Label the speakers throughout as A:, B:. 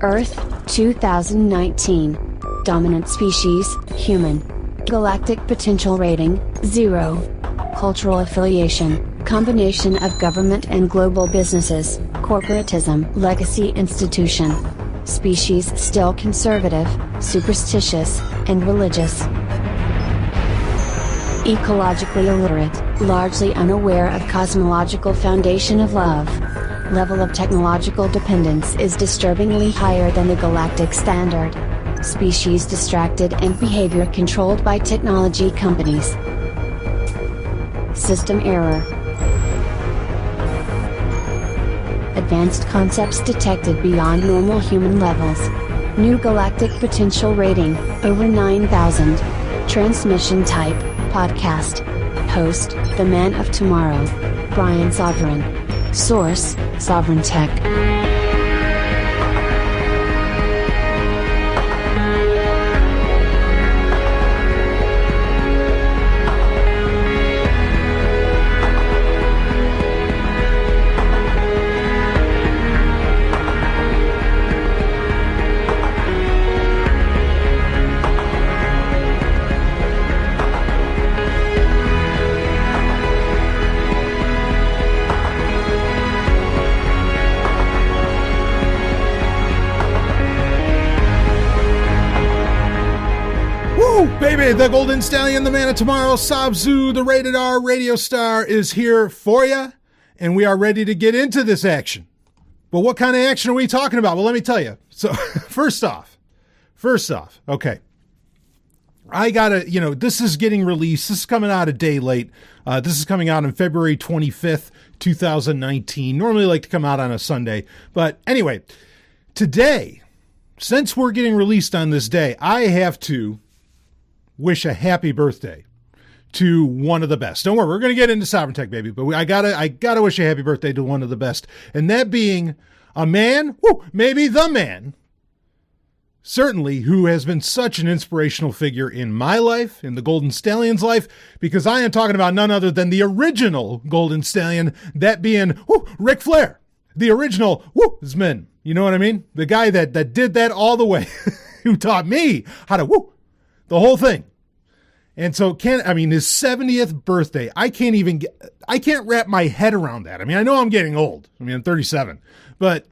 A: Earth, 2019. Dominant species, human. Galactic potential rating, 0. Cultural affiliation, combination of government and global businesses, corporatism, legacy institution. Species still conservative, superstitious, and religious. Ecologically illiterate, largely unaware of cosmological foundation of love. Level of technological dependence is disturbingly higher than the galactic standard. Species distracted and behavior controlled by technology companies. System error. Advanced concepts detected beyond normal human levels. New galactic potential rating, over 9,000. Transmission type, podcast. Host, the Man of Tomorrow. Brian Sovryn. Source, Sovryn Tech.
B: Baby, the Golden Stallion, the Man of Tomorrow, Sabzu, the Rated R radio star is here for you, and we are ready to get into this action. But what kind of action are we talking about? Well, let me tell you. So, first off, okay. I gotta, this is getting released. This is coming out a day late. This is coming out on February 25th, 2019. Normally I like to come out on a Sunday. But anyway, today, since we're getting released on this day, I have to wish a happy birthday to one of the best. Don't worry, we're going to get into Sovryn Tech, baby, but I gotta wish a happy birthday to one of the best, and that being a man, maybe the man, certainly, who has been such an inspirational figure in my life, in the Golden Stallion's life, because I am talking about none other than the original Golden Stallion, that being Ric Flair, the original Zmin. You know what I mean? The guy that did that all the way, who taught me how to the whole thing. And so his 70th birthday, I can't wrap my head around that. I mean, I know I'm getting old. I'm 37, but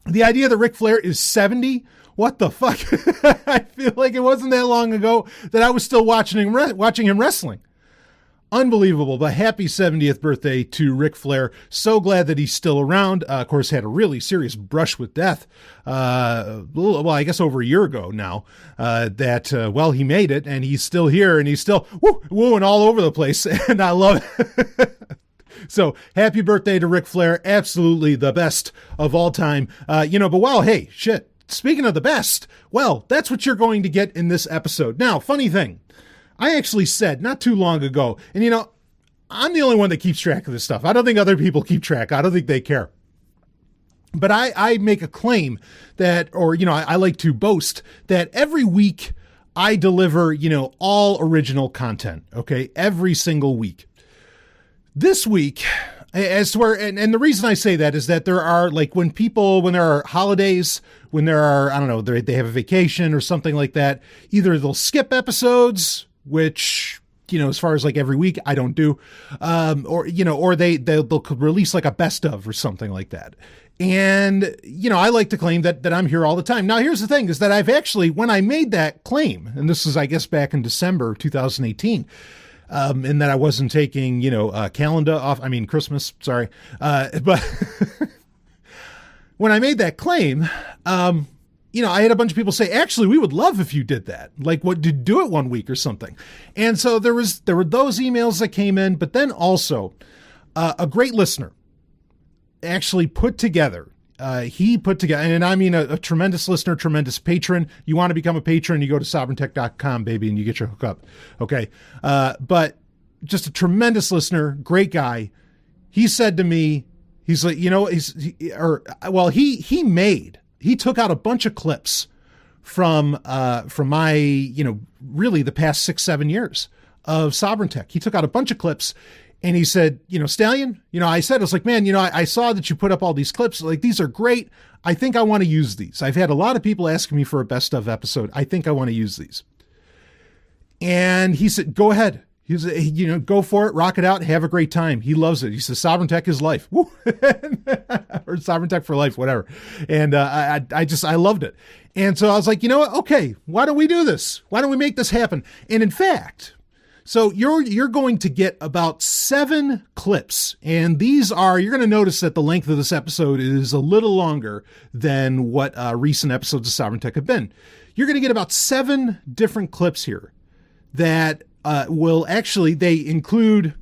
B: the idea that Ric Flair is 70, what the fuck? I feel like it wasn't that long ago that I was still watching him wrestling. Unbelievable, but happy 70th birthday to Ric Flair. So glad that he's still around. Of course, had a really serious brush with death. I guess over a year ago now, he made it, and he's still here, and he's still wooing all over the place, and I love it. So happy birthday to Ric Flair. Absolutely the best of all time. Hey, shit. Speaking of the best, that's what you're going to get in this episode. Now, funny thing. I actually said not too long ago, and I'm the only one that keeps track of this stuff. I don't think other people keep track. I don't think they care. But I make a claim that, I like to boast that every week I deliver, all original content. Okay. Every single week. This week, as to where, and the reason I say that is that there are, when there are holidays, when there are, they have a vacation or something like that, either they'll skip episodes, which, as far as every week, I don't do, or they'll release a best of or something like that. And, I like to claim that I'm here all the time. Now, here's the thing is that I've actually, when I made that claim, and this is, I guess, back in December 2018, and that I wasn't taking, calendar off, Christmas, sorry. But when I made that claim, I had a bunch of people say, actually, we would love if you did that. Do it one week or something. And so there were those emails that came in, but then also a great listener actually put together, and I mean a tremendous listener, tremendous patron. You want to become a patron, you go to sovryntech.com, baby, and you get your hookup. Okay. But just a tremendous listener, great guy. He said to me, he's like, he took out a bunch of clips from my, really the past 6-7 years of Sovryn Tech. He took out a bunch of clips And he said, Stallion, I was like, man, I saw that you put up all these clips. Like, these are great. I think I want to use these. I've had a lot of people asking me for a best of episode. I think I want to use these. And he said, go ahead. He said, go for it, rock it out, have a great time. He loves it. He says, Sovryn Tech is life. Woo. Or Sovryn Tech for life, whatever. And I loved it. And so I was like, you know what? Okay, why don't we do this? Why don't we make this happen? And in fact, so you're going to get about 7 clips. And these are, you're going to notice that the length of this episode is a little longer than what recent episodes of Sovryn Tech have been. You're going to get about 7 different clips here that they include,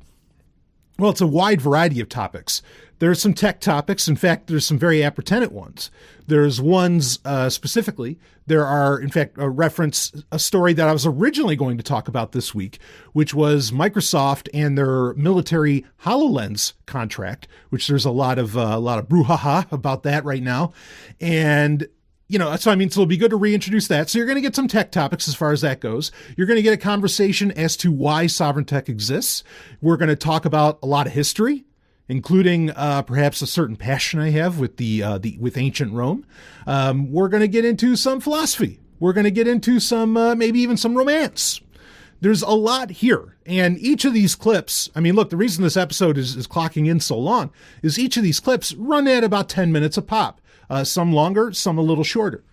B: well, it's a wide variety of topics. There's some tech topics. In fact, there's some very appertinent ones. There's ones specifically. There are, in fact, a story that I was originally going to talk about this week, which was Microsoft and their military HoloLens contract, which there's a lot of brouhaha about that right now. And so it'll be good to reintroduce that. So you're going to get some tech topics as far as that goes. You're going to get a conversation as to why Sovryn Tech exists. We're going to talk about a lot of history, including perhaps a certain passion I have with with ancient Rome. We're going to get into some philosophy. We're going to get into some maybe even some romance. There's a lot here. And each of these clips, look, the reason this episode is clocking in so long is each of these clips run at about 10 minutes a pop. Some longer, some a little shorter.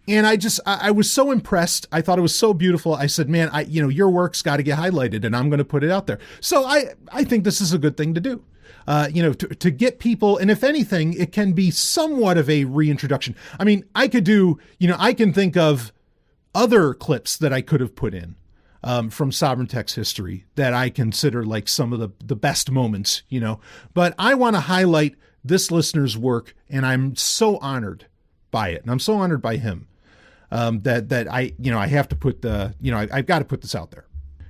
B: And I was so impressed. I thought it was so beautiful. I said, man, your work's got to get highlighted and I'm going to put it out there. So I think this is a good thing to do. To get people, and if anything, it can be somewhat of a reintroduction. I can think of other clips that I could have put in from Sovryn Tech's history that I consider like some of the best moments, but I want to highlight this listener's work, and I'm so honored by it, and I'm so honored by him that I have to put I've got to put this out there.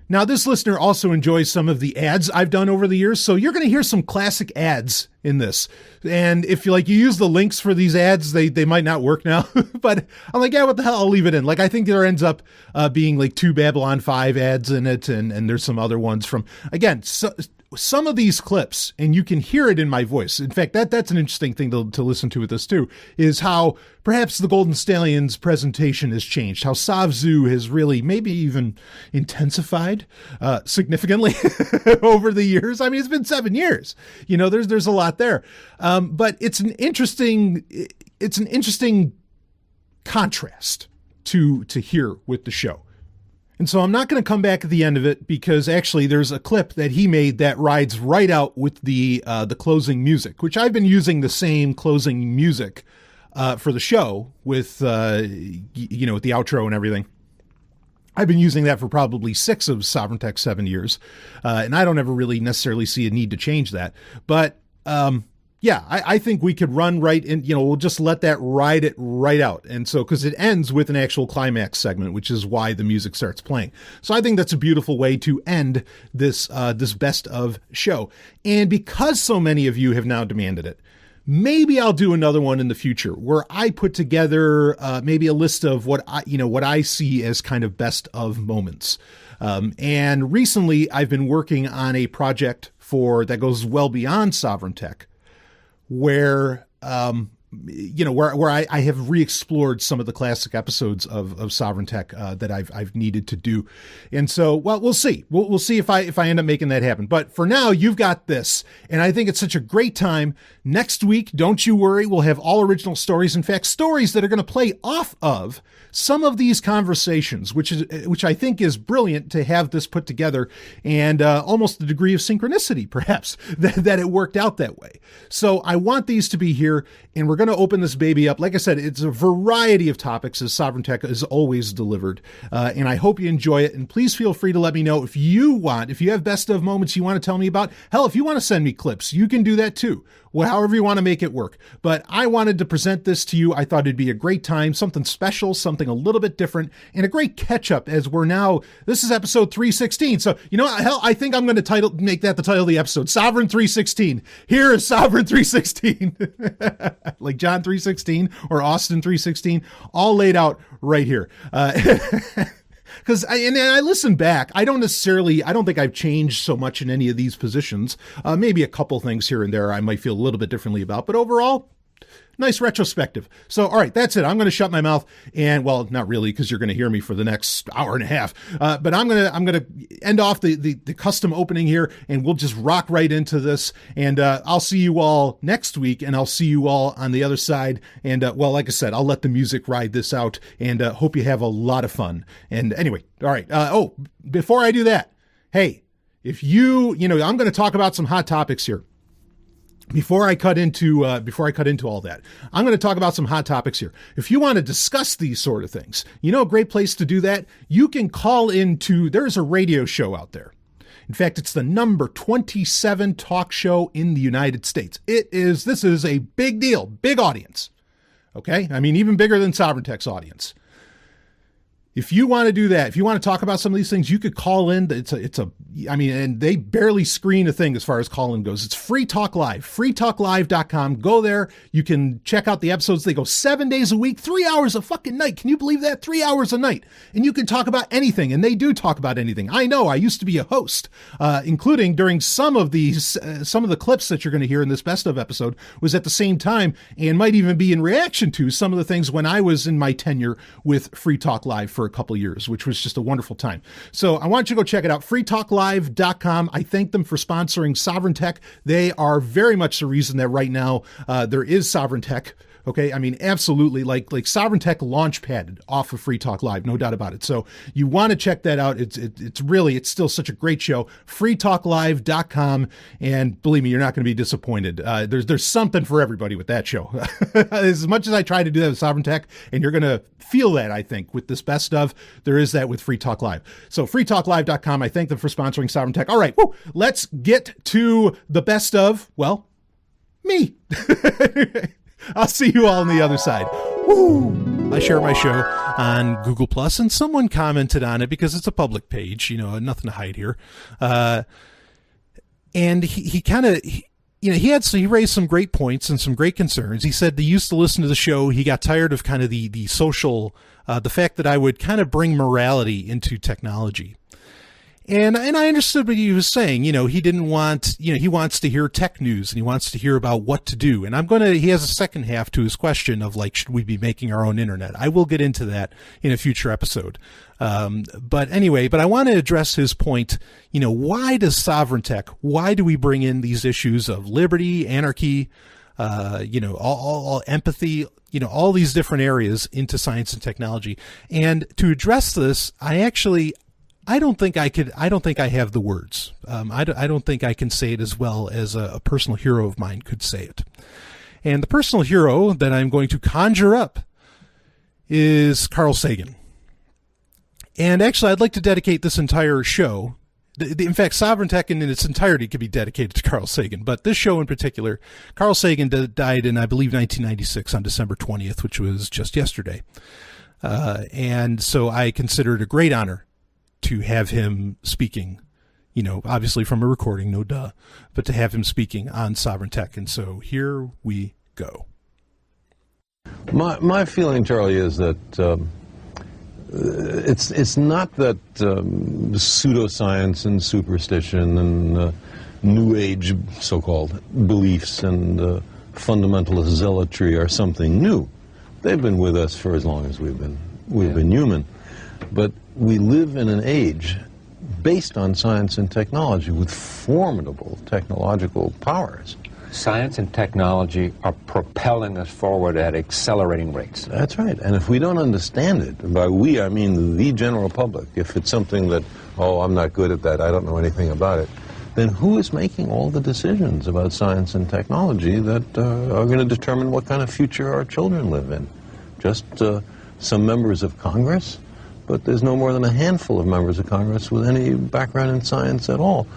B: Now, this listener also enjoys some of the ads I've done over the years, so you're going to hear some classic ads in this. And if you use the links for these ads, they might not work now, but I'm like, yeah, what the hell? I'll leave it in. Like, I think there ends up being like 2 Babylon 5 ads in it, and there's some other ones from, again, some of these clips, and you can hear it in my voice. In fact, that's an interesting thing to listen to with this too, is how perhaps the Golden Stallion's presentation has changed, how SovZoo has really maybe even intensified significantly over the years. It's been 7 years. There's a lot there. But it's an interesting contrast to hear with the show. And so I'm not going to come back at the end of it because actually there's a clip that he made that rides right out with the closing music, which I've been using the same closing music for the show with with the outro and everything. I've been using that for probably 6 of Sovryn Tech's 7 years, and I don't ever really necessarily see a need to change that. But I think we could run right in, we'll just let that ride it right out. And so, because it ends with an actual climax segment, which is why the music starts playing. So I think that's a beautiful way to end this best of show. And because so many of you have now demanded it, maybe I'll do another one in the future where I put together maybe a list of what I see as kind of best of moments. And recently I've been working on a project that goes well beyond Sovryn Tech, where I have re-explored some of the classic episodes of Sovryn Tech that I've needed to do. And so, well, we'll see. We'll see if I end up making that happen. But for now, you've got this. And I think it's such a great time. Next week, don't you worry, we'll have all original stories. In fact, stories that are going to play off of some of these conversations, which I think is brilliant to have this put together, and almost a degree of synchronicity, perhaps, that it worked out that way. So I want these to be here, and we're going to open this baby up. Like I said, it's a variety of topics as Sovryn Tech is always delivered, and I hope you enjoy it. And please feel free to let me know if you have best of moments you want to tell me about. Hell, if you want to send me clips, you can do that too. Well, however you want to make it work. But I wanted to present this to you. I thought it'd be a great time, something special, something a little bit different, and a great catch-up as this is episode 316. So, hell, I think I'm going to make that the title of the episode, Sovryn 316. Here is Sovryn 316. Like John 316 or Austin 316, all laid out right here. Because I listen back. I don't think I've changed so much in any of these positions. Maybe a couple things here and there I might feel a little bit differently about, but overall, nice retrospective. So, all right, that's it. I'm going to shut my mouth, and well, not really, because you're going to hear me for the next hour and a half. But I'm going to end off the custom opening here, and we'll just rock right into this. And I'll see you all next week, and I'll see you all on the other side. And well, like I said, I'll let the music ride this out, and hope you have a lot of fun. And anyway, all right. Before I do that, hey, if I'm going to talk about some hot topics here. Before I cut into all that, I'm going to talk about some hot topics here. If you want to discuss these sort of things, a great place to do that, you can call into, there's a radio show out there. In fact, it's the number 27 talk show in the United States. This is a big deal, big audience. Okay. I mean, even bigger than Sovryn Tech's audience. If you want to do that, if you want to talk about some of these things, you could call in. And they barely screen a thing as far as call-in goes. It's Free Talk Live, freetalklive.com. Go there. You can check out the episodes. They go 7 days a week, 3 hours a fucking night. Can you believe that? 3 hours a night. And you can talk about anything. And they do talk about anything. I know. I used to be a host, including during some of the clips that you're going to hear in this best of episode was at the same time and might even be in reaction to some of the things when I was in my tenure with Free Talk Live for a couple of years, which was just a wonderful time. So I want you to go check it out. freetalklive.com. I thank them for sponsoring Sovryn Tech. They are very much the reason that right now there is Sovryn Tech. Okay. I mean, absolutely. Like Sovryn Tech launchpad off of Free Talk Live. No doubt about it. So you want to check that out. It's still such a great show. freetalklive.com. And believe me, you're not going to be disappointed. There's something for everybody with that show. As much as I try to do that with Sovryn Tech, and you're going to feel that, I think, with this best of, there is that with Free Talk Live. So freetalklive.com. I thank them for sponsoring Sovryn Tech. All right. Woo, let's get to the best of, well, me. I'll see you all on the other side. Woo! I share my show on Google Plus, and someone commented on it because it's a public page, nothing to hide here. And he raised some great points and some great concerns. He said he used to listen to the show. He got tired of kind of the social, the fact that I would kind of bring morality into technology. And I understood what he was saying. He didn't want, he wants to hear tech news and he wants to hear about what to do. And he has a second half to his question of should we be making our own internet? I will get into that in a future episode. But I want to address his point. Why does Sovryn Tech, why do we bring in these issues of liberty, anarchy, all empathy, all these different areas into science and technology? And to address this, I don't think I have the words. I don't think I can say it as well as a personal hero of mine could say it. And the personal hero that I'm going to conjure up is Carl Sagan. And actually, I'd like to dedicate this entire show. In fact, Sovryn Tech in its entirety could be dedicated to Carl Sagan. But this show in particular, Carl Sagan died in, I believe, 1996 on December 20th, which was just yesterday. And so I consider it a great honor to have him speaking, obviously from a recording, no duh, but to have him speaking on Sovryn Tech. And so here we go.
C: My feeling, Charlie, is that it's not that pseudoscience and superstition and New Age so-called beliefs and fundamentalist zealotry are something new. They've been with us for as long as we've been human. But we live in an age based on science and technology with formidable technological powers.
D: Science and technology are propelling us forward at accelerating rates.
C: That's right. And if we don't understand it, by we I mean the general public, if it's something that, I'm not good at that, I don't know anything about it, then who is making all the decisions about science and technology that are going to determine what kind of future our children live in? Just some members of Congress? But there's no more than a handful of members of Congress with any background in science at all.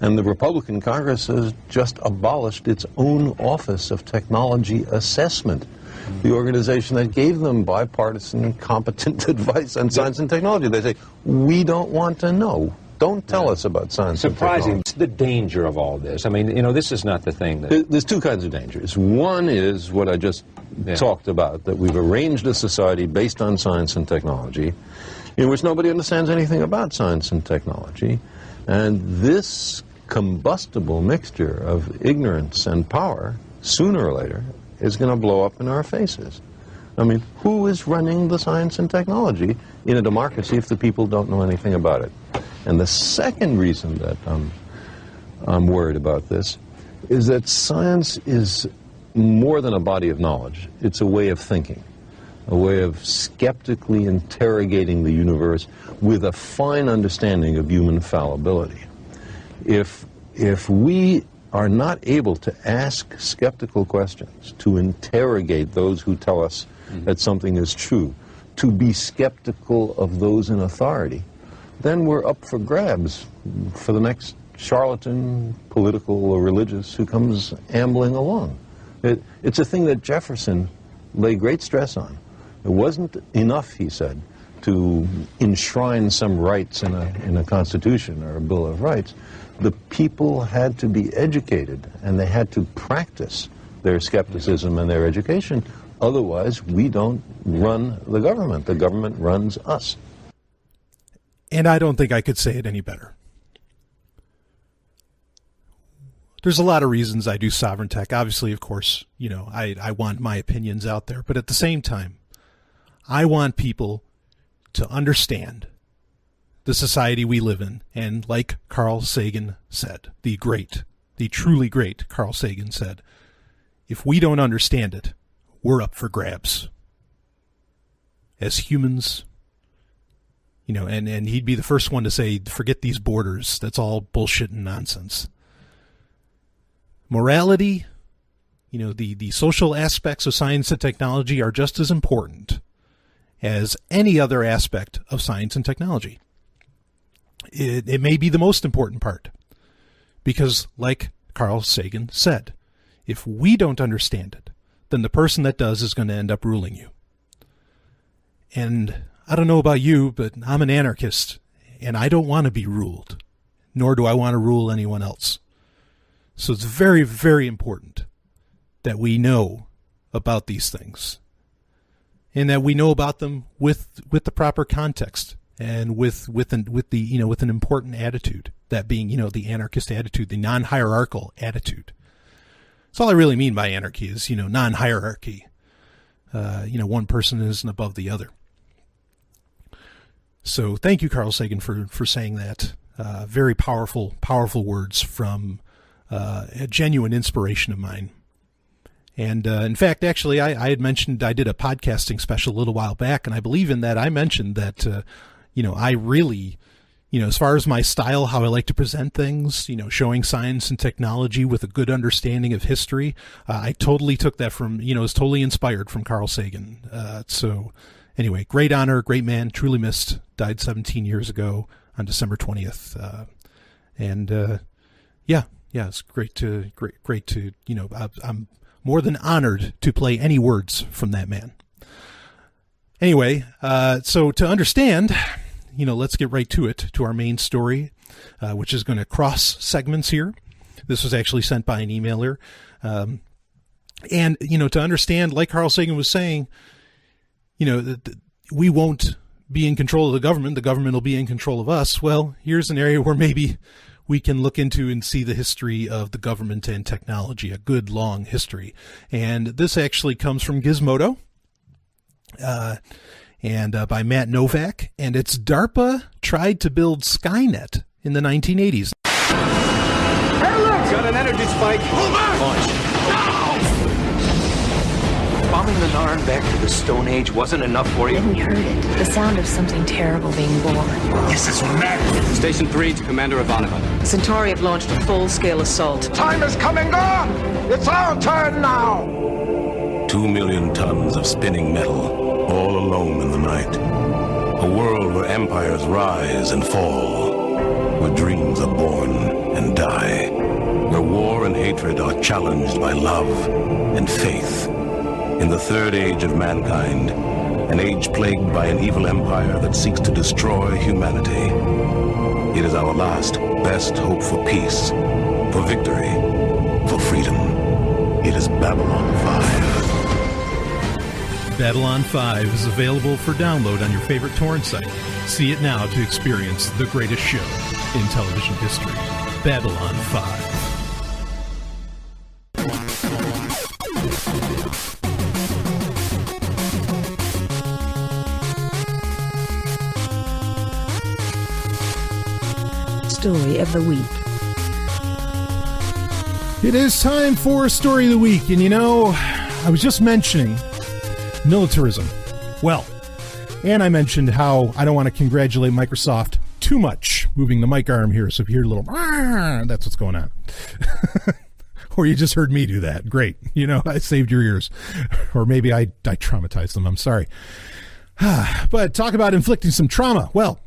C: And the Republican Congress has just abolished its own Office of Technology Assessment, the organization that gave them bipartisan and competent advice on science and technology. They say, we don't want to know Don't tell us about science and
D: Surprising,
C: technology.
D: the danger of all this. I mean, this is not the thing that...
C: There's two kinds of dangers. One is what I just talked about, that we've arranged a society based on science and technology, in which nobody understands anything about science and technology, and this combustible mixture of ignorance and power, sooner or later, is going to blow up in our faces. I mean, who is running the science and technology in a democracy if the people don't know anything about it? And the second reason that I'm worried about this is that science is more than a body of knowledge. It's a way of thinking, a way of skeptically interrogating the universe with a fine understanding of human fallibility. If we are not able to ask skeptical questions, to interrogate those who tell us that something is true, to be skeptical of those in authority, then we're up for grabs for the next charlatan, political or religious, who comes ambling along. It's a thing that Jefferson lay great stress on. It wasn't enough, he said, to enshrine some rights in a constitution or a Bill of Rights. The people had to be educated, and they had to practice their skepticism and their education. Otherwise, we don't run the government. The government runs us.
B: And I don't think I could say it any better. There's a lot of reasons I do Sovryn Tech. Obviously, of course, I want my opinions out there. But at the same time, I want people to understand the society we live in. And like Carl Sagan said, the truly great Carl Sagan said, if we don't understand it, we're up for grabs. As humans, and he'd be the first one to say, forget these borders. That's all bullshit and nonsense. Morality, the social aspects of science and technology are just as important as any other aspect of science and technology. It may be the most important part, because like Carl Sagan said, if we don't understand it, then the person that does is going to end up ruling you. And I don't know about you, but I'm an anarchist, and I don't want to be ruled, nor do I want to rule anyone else. So it's very, very important that we know about these things, and that we know about them with the proper context, and with an important attitude, that being, the anarchist attitude, the non-hierarchical attitude. That's all I really mean by anarchy is, non-hierarchy. One person isn't above the other. So thank you, Carl Sagan, for saying that. Very powerful words from a genuine inspiration of mine. And in fact, actually, I had mentioned I did a podcasting special a little while back, and I believe in that I mentioned that, I really, as far as my style, how I like to present things, showing science and technology with a good understanding of history, I totally took that from, was totally inspired from Carl Sagan. So anyway, great honor, great man, truly missed, died 17 years ago on December 20th. It's great to, I'm more than honored to play any words from that man. Anyway, so to understand, let's get right to it, to our main story, which is going to cross segments here. This was actually sent by an emailer. And, to understand, like Carl Sagan was saying, that we won't be in control of the government will be in control of us. Well, here's an area where maybe we can look into and see the history of the government and technology, a good long history. And this actually comes from Gizmodo, and by Matt Novak, and it's DARPA tried to build Skynet in the 1980s.
E: Hey, look! Got an energy spike. Pull back! Launch. No! Bombing the Narn back to the Stone Age wasn't enough for you?
F: Then we heard it. The sound of something terrible being born.
E: This is madness.
G: Station 3 to Commander Ivanova.
F: Centauri have launched a full-scale assault.
H: Time is coming on! It's our turn now!
I: 2 million tons of spinning metal, all alone in the night. A world where empires rise and fall, where dreams are born and die, where war and hatred are challenged by love and faith. In the third age of mankind, an age plagued by an evil empire that seeks to destroy humanity. It is our last, best hope for peace, for victory, for freedom. It is Babylon 5.
J: Babylon 5 is available for download on your favorite torrent site. See it now to experience the greatest show in television history, Babylon 5.
K: Story of the Week.
B: It is time for Story of the Week. And you know, I was just mentioning militarism. Well, and I mentioned how I don't want to congratulate Microsoft too much, moving the mic arm here. So if you hear a little, that's what's going on. Or you just heard me do that. Great. You know, I saved your ears. Or maybe I traumatized them. I'm sorry. But talk about inflicting some trauma. Well,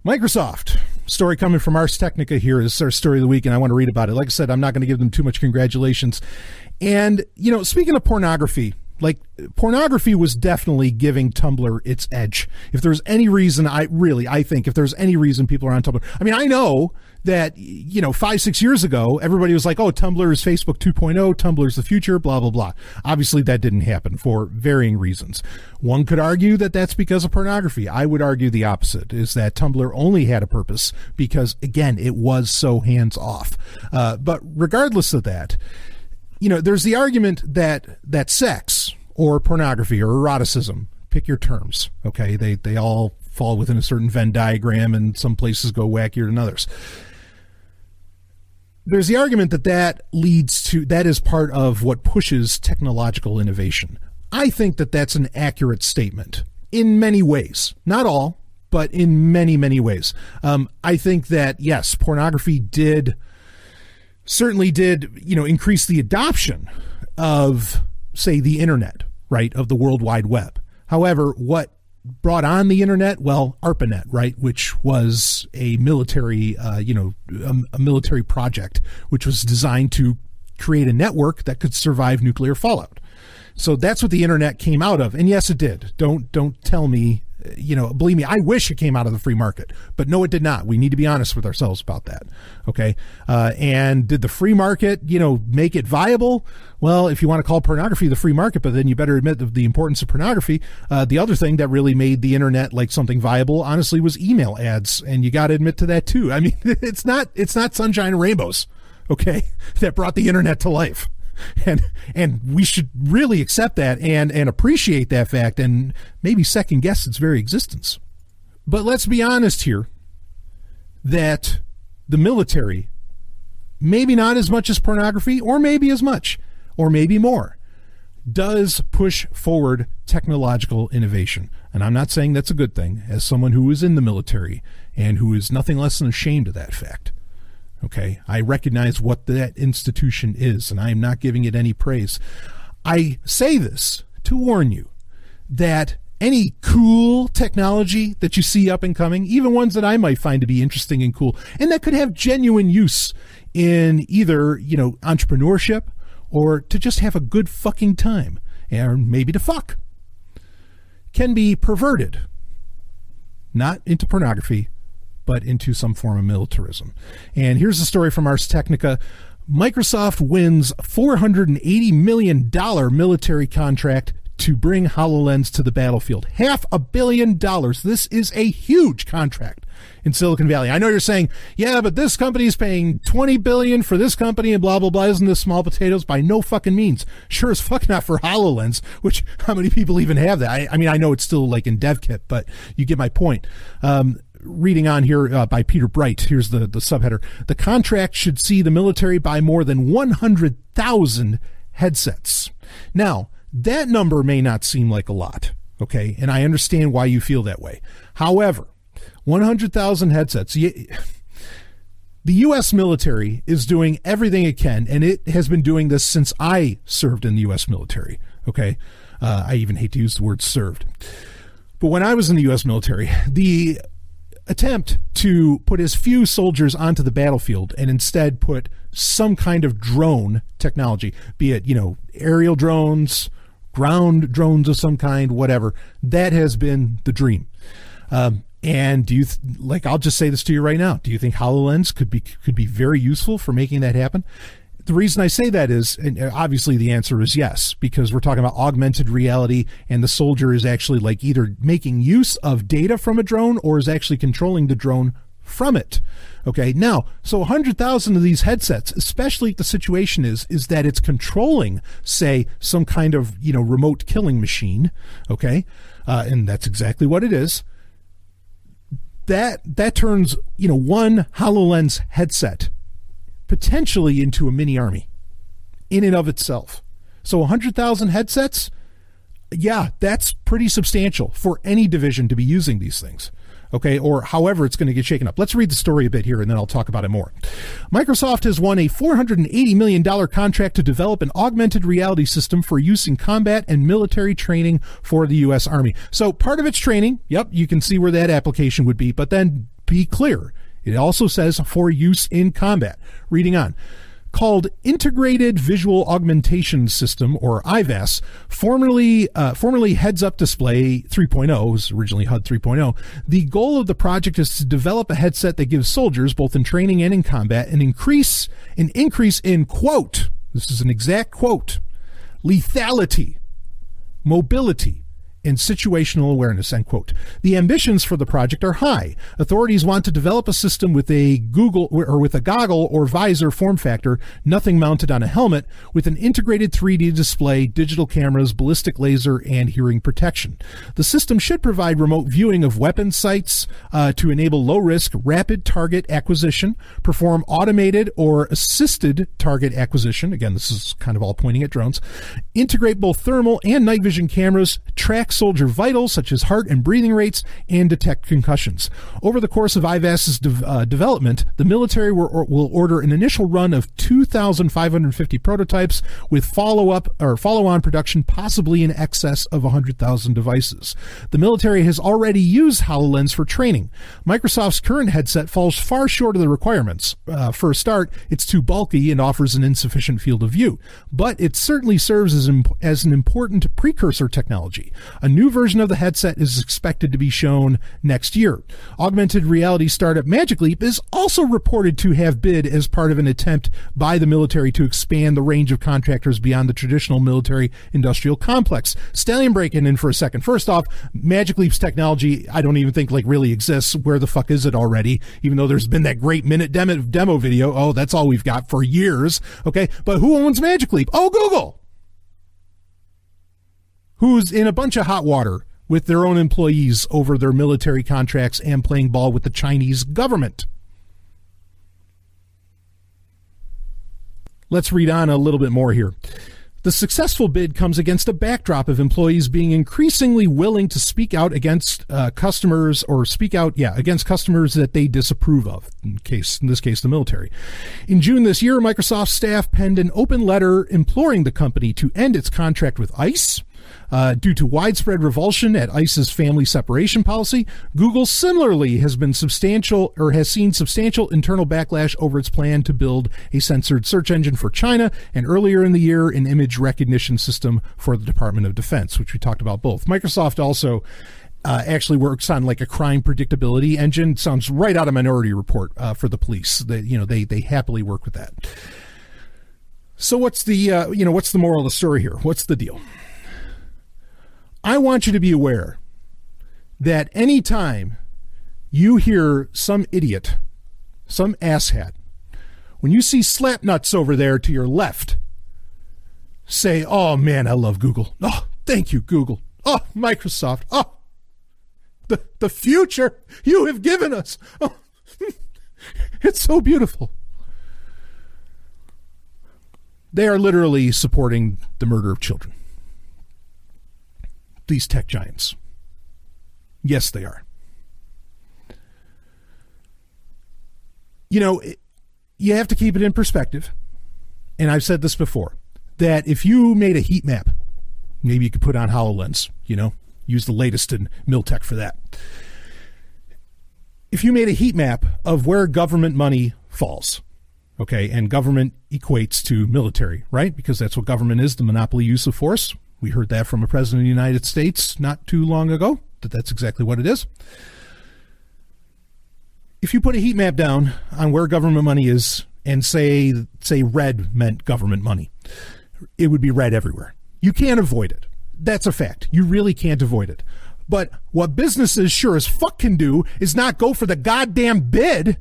B: Microsoft. Story coming from Ars Technica here is our Story of the Week, and I want to read about it. Like I said, I'm not going to give them too much congratulations. And, you know, speaking of pornography, like, pornography was definitely giving Tumblr its edge. If there's any reason, I think if there's any reason people are on Tumblr, I mean, I know that, you know, 5-6 years ago, everybody was like, oh, Tumblr is Facebook 2.0, Tumblr is the future, blah, blah, blah. Obviously, that didn't happen for varying reasons. One could argue that that's because of pornography. I would argue the opposite, is that Tumblr only had a purpose because, again, it was so hands-off. But regardless of that, you know, there's the argument that sex or pornography or eroticism, pick your terms, okay? They all fall within a certain Venn diagram, and some places go wackier than others. There's the argument that is part of what pushes technological innovation. I think that that's an accurate statement in many ways. Not all, but in many, many ways. I think that, yes, pornography certainly did, you know, increase the adoption of, say, the internet, right, of the World Wide Web. However, what brought on the internet? Well, ARPANET, right, which was a military, a military project, which was designed to create a network that could survive nuclear fallout. So that's what the internet came out of. And yes, it did. Don't tell me, you know, believe me, I wish it came out of the free market, but no, it did not. We need to be honest with ourselves about that. Okay. And did the free market, you know, make it viable? Well, if you want to call pornography the free market, but then you better admit the importance of pornography. The other thing that really made the internet like something viable, honestly, was email ads. And you got to admit to that too. I mean, it's not sunshine and rainbows, okay, that brought the internet to life. And we should really accept that and appreciate that fact and maybe second guess its very existence. But let's be honest here that the military, maybe not as much as pornography, or maybe as much, or maybe more, does push forward technological innovation. And I'm not saying that's a good thing, as someone who is in the military and who is nothing less than ashamed of that fact. Okay, I recognize what that institution is, and I am not giving it any praise. I say this to warn you that any cool technology that you see up and coming, even ones that I might find to be interesting and cool, and that could have genuine use in either, you know, entrepreneurship or to just have a good fucking time, and maybe to fuck, can be perverted, not into pornography, but into some form of militarism. And here's a story from Ars Technica. Microsoft wins $480 million military contract to bring HoloLens to the battlefield. $500 million. This is a huge contract in Silicon Valley. I know you're saying, yeah, but this company is paying $20 billion for this company and blah, blah, blah. Isn't this small potatoes? By no fucking means. Sure as fuck not for HoloLens, which how many people even have that? I mean, I know it's still like in dev kit, but you get my point. Reading on here by Peter Bright, here's the subheader. The contract should see the military buy more than 100,000 headsets. Now, that number may not seem like a lot, okay? And I understand why you feel that way. However, 100,000 headsets. The U.S. military is doing everything it can, and it has been doing this since I served in the U.S. military, okay? I even hate to use the word served. But when I was in the U.S. military, the attempt to put as few soldiers onto the battlefield and instead put some kind of drone technology, be it, you know, aerial drones, ground drones of some kind, whatever, that has been the dream. And do you I'll just say this to you right now. Do you think HoloLens could be very useful for making that happen? The reason I say that is, and obviously the answer is yes, because we're talking about augmented reality, and the soldier is actually either making use of data from a drone or is actually controlling the drone from it. Okay, now, so 100,000 of these headsets, especially if the situation is that it's controlling, say, some kind of, remote killing machine, okay, and that's exactly what it is. That turns, one HoloLens headset potentially into a mini army in and of itself. So 100,000 headsets, yeah, that's pretty substantial for any division to be using these things. Okay, or however it's going to get shaken up. Let's read the story a bit here, and then I'll talk about it more. Microsoft has won a $480 million contract to develop an augmented reality system for use in combat and military training for the U.S. Army. So part of its training, yep, you can see where that application would be, but then be clear. It also says for use in combat. Reading on. Called Integrated Visual Augmentation System, or IVAS, formerly Heads-Up Display 3.0, was originally HUD 3.0. The goal of the project is to develop a headset that gives soldiers, both in training and in combat, an increase in, quote, this is an exact quote, lethality, mobility, and situational awareness, end quote. The ambitions for the project are high. Authorities want to develop a system with a goggle or visor form factor, nothing mounted on a helmet, with an integrated 3D display, digital cameras, ballistic laser, and hearing protection. The system should provide remote viewing of weapon sights to enable low-risk, rapid target acquisition, perform automated or assisted target acquisition, again, this is kind of all pointing at drones, integrate both thermal and night vision cameras, track soldier vitals such as heart and breathing rates, and detect concussions. Over the course of IVAS's development, the military will order an initial run of 2,550 prototypes with follow-on production possibly in excess of 100,000 devices. The military has already used HoloLens for training. Microsoft's current headset falls far short of the requirements. For a start, it's too bulky and offers an insufficient field of view, but it certainly serves as an important precursor technology. A new version of the headset is expected to be shown next year. Augmented reality startup Magic Leap is also reported to have bid as part of an attempt by the military to expand the range of contractors beyond the traditional military-industrial complex. Stallion breaking in for a second. First off, Magic Leap's technology, I don't even think really exists. Where the fuck is it already? Even though there's been that great minute demo video. Oh, that's all we've got for years. Okay, but who owns Magic Leap? Oh, Google! Who's in a bunch of hot water with their own employees over their military contracts and playing ball with the Chinese government. Let's read on a little bit more here. The successful bid comes against a backdrop of employees being increasingly willing to speak out against customers against customers that they disapprove of, in this case, the military. In June this year, Microsoft staff penned an open letter imploring the company to end its contract with ICE. Due to widespread revulsion at ICE's family separation policy, Google similarly has seen substantial internal backlash over its plan to build a censored search engine for China, and earlier in the year, an image recognition system for the Department of Defense, which we talked about both. Microsoft also actually works on a crime predictability engine. Sounds right out of Minority Report for the police. They happily work with that. So what's the moral of the story here? What's the deal? I want you to be aware that anytime you hear some idiot, some asshat, when you see Slapnuts over there to your left, say, oh man, I love Google. Oh, thank you, Google. Oh, Microsoft. Oh, the future you have given us. Oh, it's so beautiful. They are literally supporting the murder of children. These tech giants. Yes, they are. You have to keep it in perspective. And I've said this before, that if you made a heat map, maybe you could put on HoloLens, use the latest in Miltech for that. If you made a heat map of where government money falls, okay, and government equates to military, right? Because that's what government is, the monopoly use of force. We heard that from a president of the United States not too long ago, that's exactly what it is. if you put a heat map down on where government money is and say red meant government money, it would be red everywhere. You can't avoid it. That's a fact. You really can't avoid it. But what businesses sure as fuck can do is not go for the goddamn bid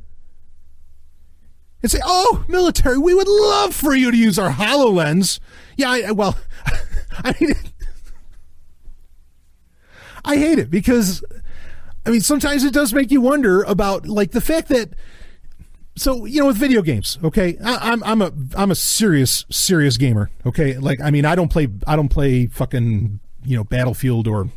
B: and say, oh, military, we would love for you to use our HoloLens. Yeah, I mean, I hate it because, I mean, sometimes it does make you wonder about, like, the fact that, so, you know, with video games, okay, I'm a serious gamer, okay? Like, I mean, I don't play fucking, you know, Battlefield or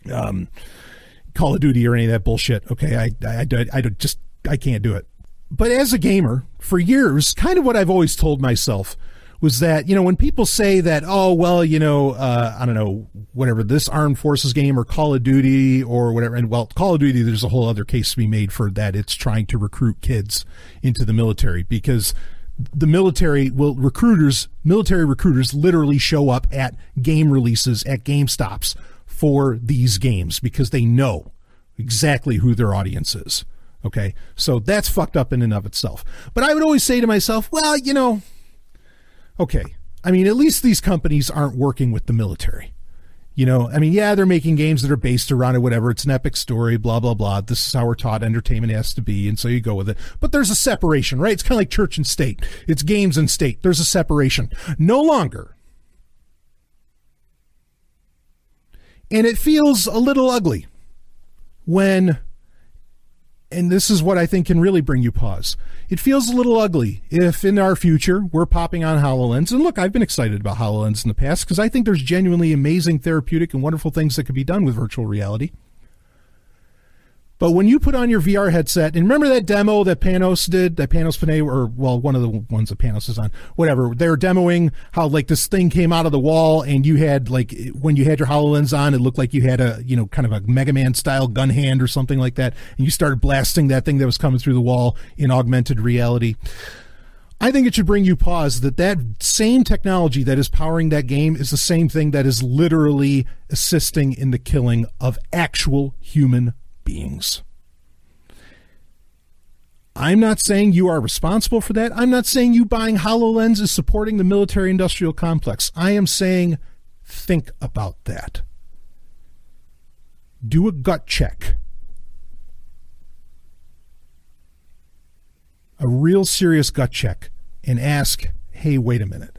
B: Call of Duty or any of that bullshit, okay? I can't do it. But as a gamer, for years, kind of what I've always told myself was that, you know, when people say that, oh, well, you know, I don't know, whatever, this Armed Forces game or Call of Duty or whatever, and well, Call of Duty, there's a whole other case to be made for that. It's trying to recruit kids into the military because the military recruiters literally show up at game releases, at GameStops for these games because they know exactly who their audience is. Okay, so that's fucked up in and of itself. But I would always say to myself, well, you know, okay, I mean, at least these companies aren't working with the military. You know, I mean, yeah, they're making games that are based around it, whatever. It's an epic story, blah, blah, blah. This is how we're taught entertainment has to be, and so you go with it. But there's a separation, right? It's kind of like church and state. It's games and state. There's a separation. No longer. And it feels a little ugly when, and this is what I think can really bring you pause. It feels a little ugly if in our future we're popping on HoloLens. And look, I've been excited about HoloLens in the past because I think there's genuinely amazing therapeutic and wonderful things that could be done with virtual reality. But when you put on your VR headset, and remember that demo that Panos did, that Panos Panay, or well, one of the ones that Panos is on, whatever, they were demoing how like this thing came out of the wall and you had like, when you had your HoloLens on, it looked like you had a, you know, kind of a Mega Man style gun hand or something like that. And you started blasting that thing that was coming through the wall in augmented reality. I think it should bring you pause that same technology that is powering that game is the same thing that is literally assisting in the killing of actual human beings. I'm not saying you are responsible for that. I'm not saying you buying HoloLens is supporting the military-industrial complex. I am saying think about that. Do a gut check. A real serious gut check and ask, hey, wait a minute.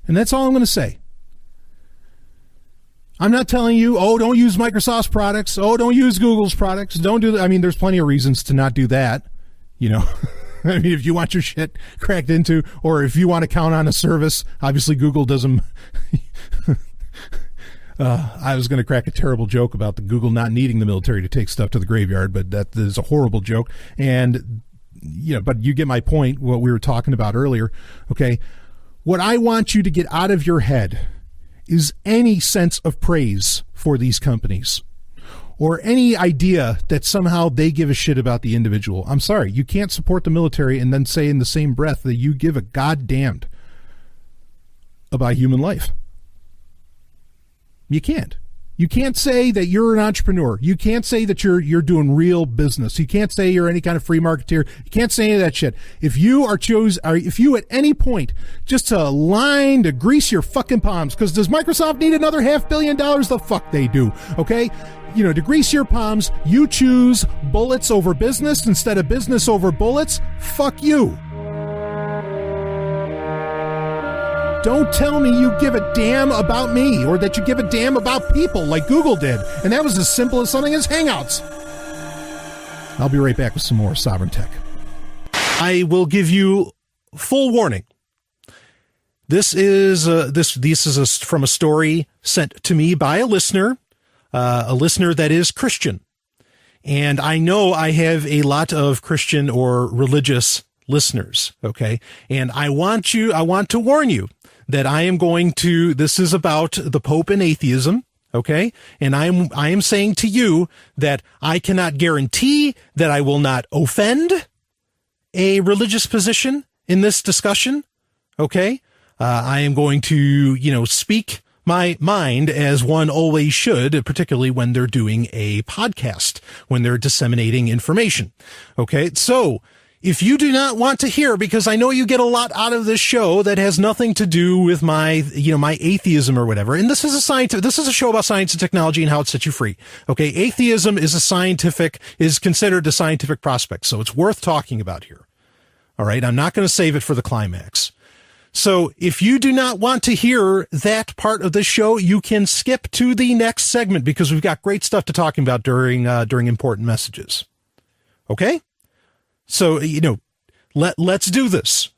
B: And that's all I'm going to say. I'm not telling you, oh, don't use Microsoft's products. Oh, don't use Google's products. Don't do that. I mean, there's plenty of reasons to not do that. You know, I mean, if you want your shit cracked into, or if you want to count on a service, obviously Google doesn't. I was going to crack a terrible joke about the Google not needing the military to take stuff to the graveyard, but that is a horrible joke. And, you know, but you get my point, what we were talking about earlier. Okay. What I want you to get out of your head is any sense of praise for these companies or any idea that somehow they give a shit about the individual. I'm sorry, you can't support the military and then say in the same breath that you give a goddamned about human life. You can't. You can't say that you're an entrepreneur. You can't say that you're doing real business. You can't say you're any kind of free marketeer. You can't say any of that shit. If you if you at any point just to line to grease your fucking palms, because does Microsoft need another $500 million? The fuck they do. Okay, you know, to grease your palms, you choose bullets over business instead of business over bullets. Fuck you. Don't tell me you give a damn about me or that you give a damn about people like Google did. And that was as simple as something as Hangouts. I'll be right back with some more Sovryn Tech. I will give you full warning. This is from a story sent to me by a listener that is Christian. And I know I have a lot of Christian or religious listeners. Okay. And I want to warn you that this is about the Pope and atheism, okay? And I am saying to you that I cannot guarantee that I will not offend a religious position in this discussion, okay? I am going to, speak
J: my mind, as one always should, particularly when they're doing a podcast, when they're disseminating information. Okay, so if you do not want to hear, because I know you get a lot out of this show that has nothing to do with my atheism or whatever, and this is a show about science and technology and how it sets you free. Okay, atheism is considered a scientific prospect, so it's worth talking about here. All right, I'm not going to save it for the climax. So if you do not want to hear that part of the show, you can skip to the next segment because we've got great stuff to talk about during important messages. Okay? So, let's do this.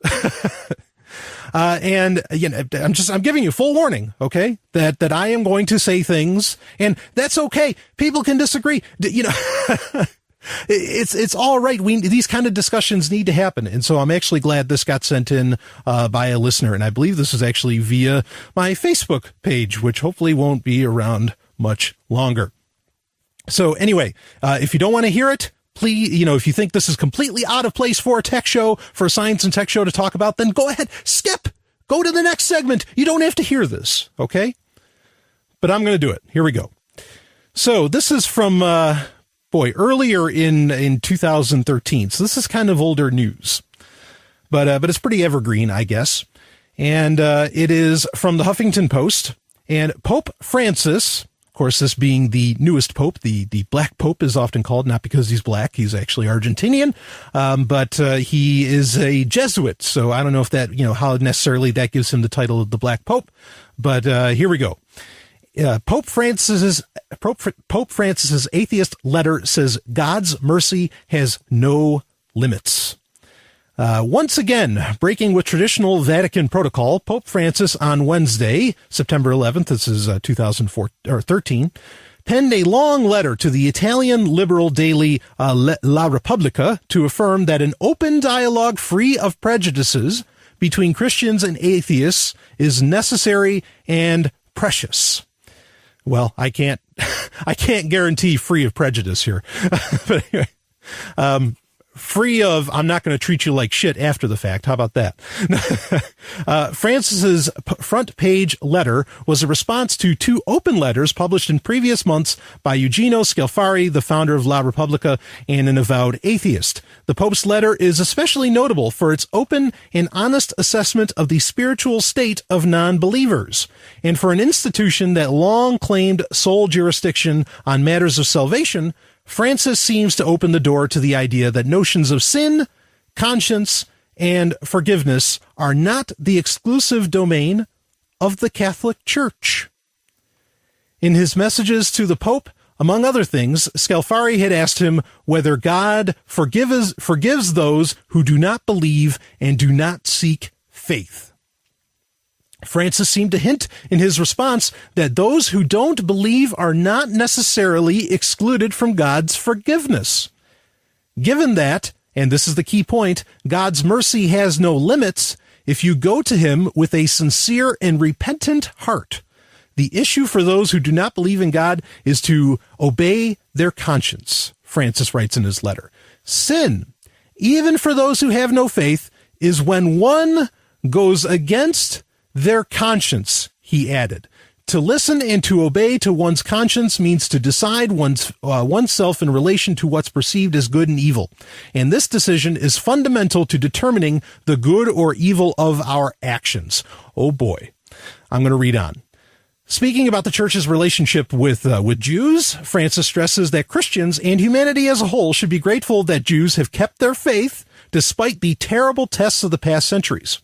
J: And I'm giving you full warning, okay, that I am going to say things, and that's okay. People can disagree. It's all right. These kind of discussions need to happen. And so I'm actually glad this got sent in by a listener. And I believe this is actually via my Facebook page, which hopefully won't be around much longer. So anyway, if you don't want to hear it, please, if you think this is completely out of place for a tech show, for a science and tech show to talk about, then go ahead, skip, go to the next segment. You don't have to hear this. Okay. But I'm going to do it. Here we go. So this is from, earlier in 2013. So this is kind of older news, but it's pretty evergreen, I guess. And it is from the Huffington Post. And Pope Francis, of course, this being the newest pope, the Black Pope is often called, not because he's black, he's actually Argentinian, but he is a Jesuit. So I don't know if that, how necessarily that gives him the title of the Black Pope. But here we go. Pope Francis's atheist letter says God's mercy has no limits. Once again, breaking with traditional Vatican protocol, Pope Francis on Wednesday, September 11th, this is 2013, penned a long letter to the Italian liberal daily La Repubblica to affirm that an open dialogue free of prejudices between Christians and atheists is necessary and precious. Well, I can't guarantee free of prejudice here, but anyway, free of, I'm not going to treat you like shit after the fact. How about that? Francis's front page letter was a response to two open letters published in previous months by Eugenio Scalfari, the founder of La Repubblica and an avowed atheist. The Pope's letter is especially notable for its open and honest assessment of the spiritual state of non-believers, and for an institution that long claimed sole jurisdiction on matters of salvation. Francis seems to open the door to the idea that notions of sin, conscience, and forgiveness are not the exclusive domain of the Catholic Church. In his messages to the Pope, among other things, Scalfari had asked him whether God forgives those who do not believe and do not seek faith. Francis seemed to hint in his response that those who don't believe are not necessarily excluded from God's forgiveness. Given that, and this is the key point, God's mercy has no limits, if you go to him with a sincere and repentant heart, the issue for those who do not believe in God is to obey their conscience, Francis writes in his letter. Sin, even for those who have no faith, is when one goes against their conscience, he added. To listen and to obey to one's conscience means to decide oneself in relation to what's perceived as good and evil. And this decision is fundamental to determining the good or evil of our actions. Oh boy. I'm going to read on. Speaking about the church's relationship with Jews, Francis stresses that Christians and humanity as a whole should be grateful that Jews have kept their faith despite the terrible tests of the past centuries.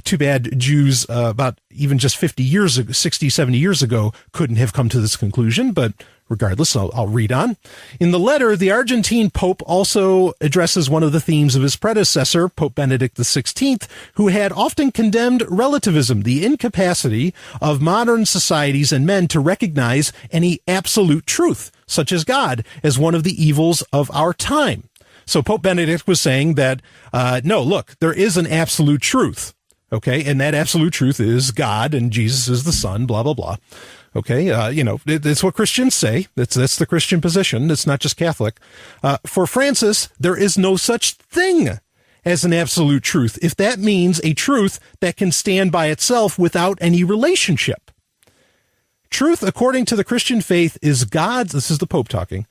J: Too bad Jews about even just 50 years ago, 60, 70 years ago couldn't have come to this conclusion, but regardless, I'll read on. In the letter, the Argentine Pope also addresses one of the themes of his predecessor, Pope Benedict XVI, who had often condemned relativism, the incapacity of modern societies and men to recognize any absolute truth, such as God, as one of the evils of our time. So Pope Benedict was saying that, no, look, there is an absolute truth, okay? And that absolute truth is God and Jesus is the Son, blah, blah, blah. Okay, it's what Christians say. That's the Christian position. It's not just Catholic. For Francis, there is no such thing as an absolute truth if that means a truth that can stand by itself without any relationship. Truth, according to the Christian faith, is God's, this is the Pope talking,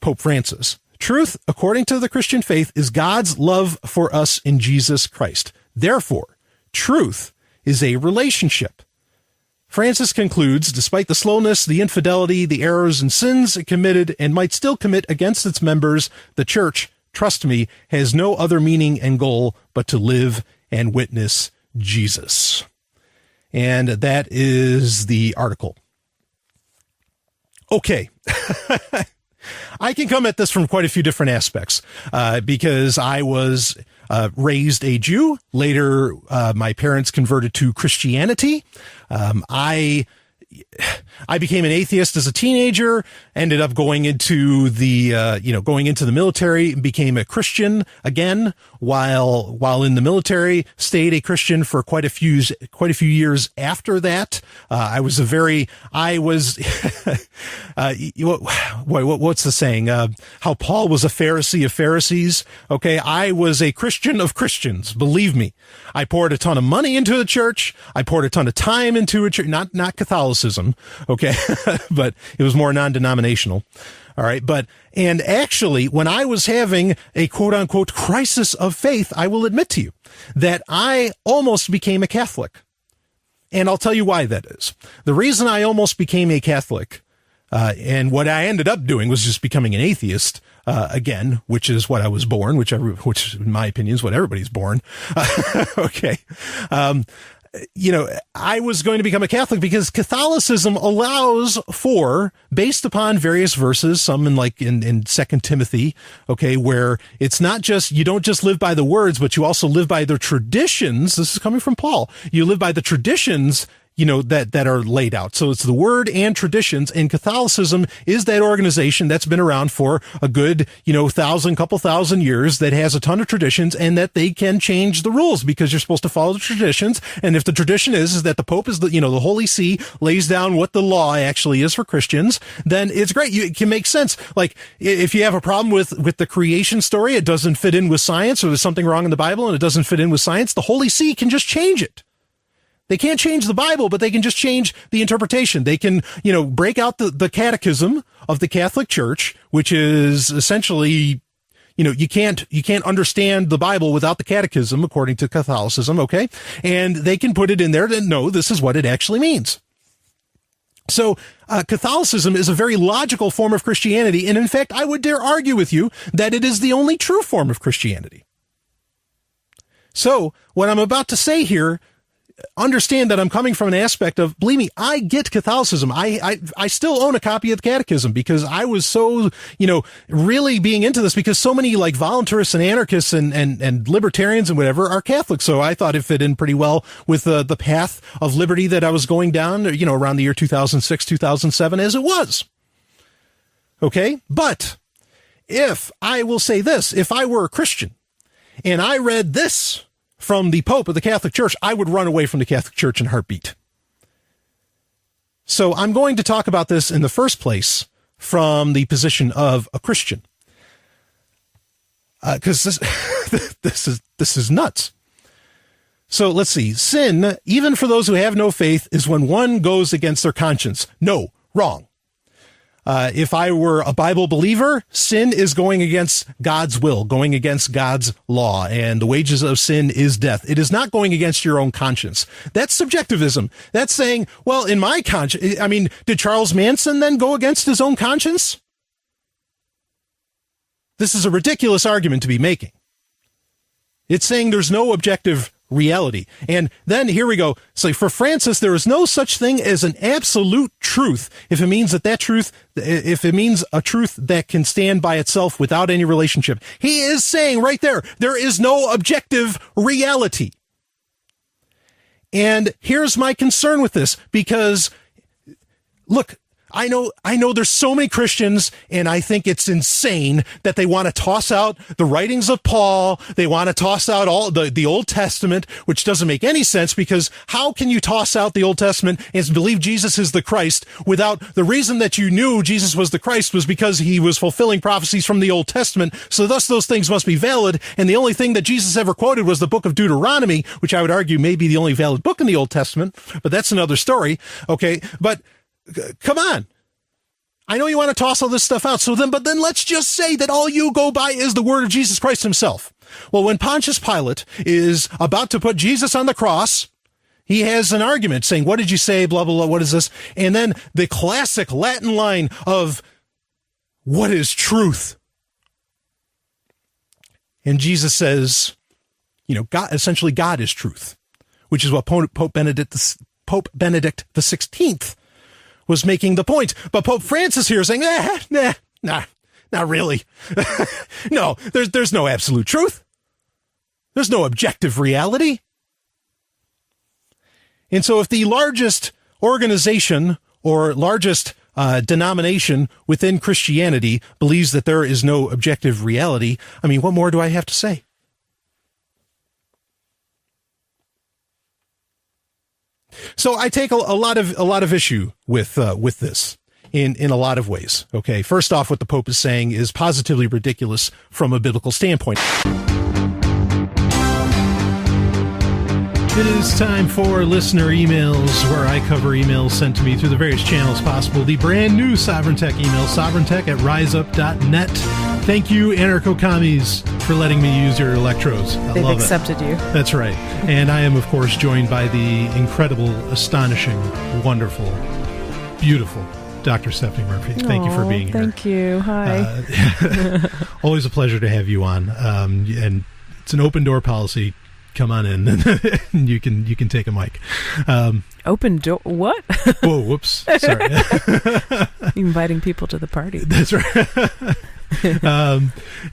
J: Pope Francis. Truth, according to the Christian faith, is God's love for us in Jesus Christ. Therefore, truth is a relationship. Francis concludes, despite the slowness, the infidelity, the errors and sins it committed and might still commit against its members, the Church, trust me, has no other meaning and goal but to live and witness Jesus. And that is the article. Okay. I can come at this from quite a few different aspects, because I was raised a Jew. Later, my parents converted to Christianity. I became an atheist as a teenager, ended up going into the, going into the military, became a Christian again while in the military, stayed a Christian for quite a few years after that. What's the saying? How Paul was a Pharisee of Pharisees. Okay. I was a Christian of Christians. Believe me. I poured a ton of money into the church. I poured a ton of time into a church, not Catholicism. Okay. But it was more non-denominational. All right. And actually, when I was having a quote unquote crisis of faith, I will admit to you that I almost became a Catholic. And I'll tell you why that is. The reason I almost became a Catholic, and what I ended up doing was just becoming an atheist, again, which is what I was born, which in my opinion is what everybody's born. Okay. I was going to become a Catholic because Catholicism allows for, based upon various verses, some in 2 Timothy, okay, where it's not just, you don't just live by the words, but you also live by the traditions. This is coming from Paul. You live by the traditions, that are laid out. So it's the word and traditions, and Catholicism is that organization that's been around for a good, couple thousand years, that has a ton of traditions, and that they can change the rules because you're supposed to follow the traditions. And if the tradition is that the Pope is the Holy See lays down what the law actually is for Christians, then it's great. It can make sense. Like if you have a problem with the creation story, it doesn't fit in with science, or there's something wrong in the Bible and it doesn't fit in with science, the Holy See can just change it. They can't change the Bible, but they can just change the interpretation. They can, break out the catechism of the Catholic Church, which is essentially, you can't understand the Bible without the catechism, according to Catholicism, okay? And they can put it in there to know this is what it actually means. So Catholicism is a very logical form of Christianity, and in fact, I would dare argue with you that it is the only true form of Christianity. So what I'm about to say here, understand that I'm coming from an aspect of, believe me, I get Catholicism. I still own a copy of the Catechism because I was so, really being into this, because so many like voluntarists and anarchists and libertarians and whatever are Catholic. So I thought it fit in pretty well with the path of liberty that I was going down, around the year 2006, 2007 as it was. Okay. But if I will say this, if I were a Christian and I read this from the Pope of the Catholic Church, I would run away from the Catholic Church in a heartbeat. So I'm going to talk about this in the first place from the position of a Christian. Because this is nuts. So let's see. Sin, even for those who have no faith, is when one goes against their conscience. No, wrong. If I were a Bible believer, sin is going against God's will, going against God's law, and the wages of sin is death. It is not going against your own conscience. That's subjectivism. That's saying, well, in my conscience, did Charles Manson then go against his own conscience? This is a ridiculous argument to be making. It's saying there's no objective reality. And then here we go. So for Francis, there is no such thing as an absolute truth if it means if it means a truth that can stand by itself without any relationship. He is saying right there is no objective reality. And here's my concern with this, because look, I know there's so many Christians, and I think it's insane that they want to toss out the writings of Paul. They want to toss out all the Old Testament, which doesn't make any sense, because how can you toss out the Old Testament and believe Jesus is the Christ without the reason that you knew Jesus was the Christ was because he was fulfilling prophecies from the Old Testament. So thus those things must be valid. And the only thing that Jesus ever quoted was the book of Deuteronomy, which I would argue may be the only valid book in the Old Testament, but that's another story. Okay. But come on. I know you want to toss all this stuff out. But then let's just say that all you go by is the word of Jesus Christ himself. Well, when Pontius Pilate is about to put Jesus on the cross, he has an argument saying, what did you say? Blah, blah, blah. What is this? And then the classic Latin line of, what is truth? And Jesus says, God, essentially God is truth, which is what Pope Benedict XVI was making the point. But Pope Francis here is saying, nah, not really. No, there's no absolute truth. There's no objective reality. And so if the largest organization or largest denomination within Christianity believes that there is no objective reality, I mean, what more do I have to say? So I take a lot of issue with this in a lot of ways. Okay, first off, what the Pope is saying is positively ridiculous from a biblical standpoint. It is time for listener emails, where I cover emails sent to me through the various channels possible. The brand new Sovryn Tech email, sovryn.tech@riseup.net. Thank you, anarcho-commies, for letting me use your electrodes. I
L: They've
J: love
L: accepted
J: it.
L: you.
J: That's right. And I am, of course, joined by the incredible, astonishing, wonderful, beautiful Dr. Stephanie Murphy. Thank you for being here.
L: Thank you. Hi.
J: Always a pleasure to have you on. And it's an open door policy. Come on in, and you can take a mic.
L: Open door? What?
J: Whoa! Whoops! Sorry.
L: Inviting people to the party.
J: That's right.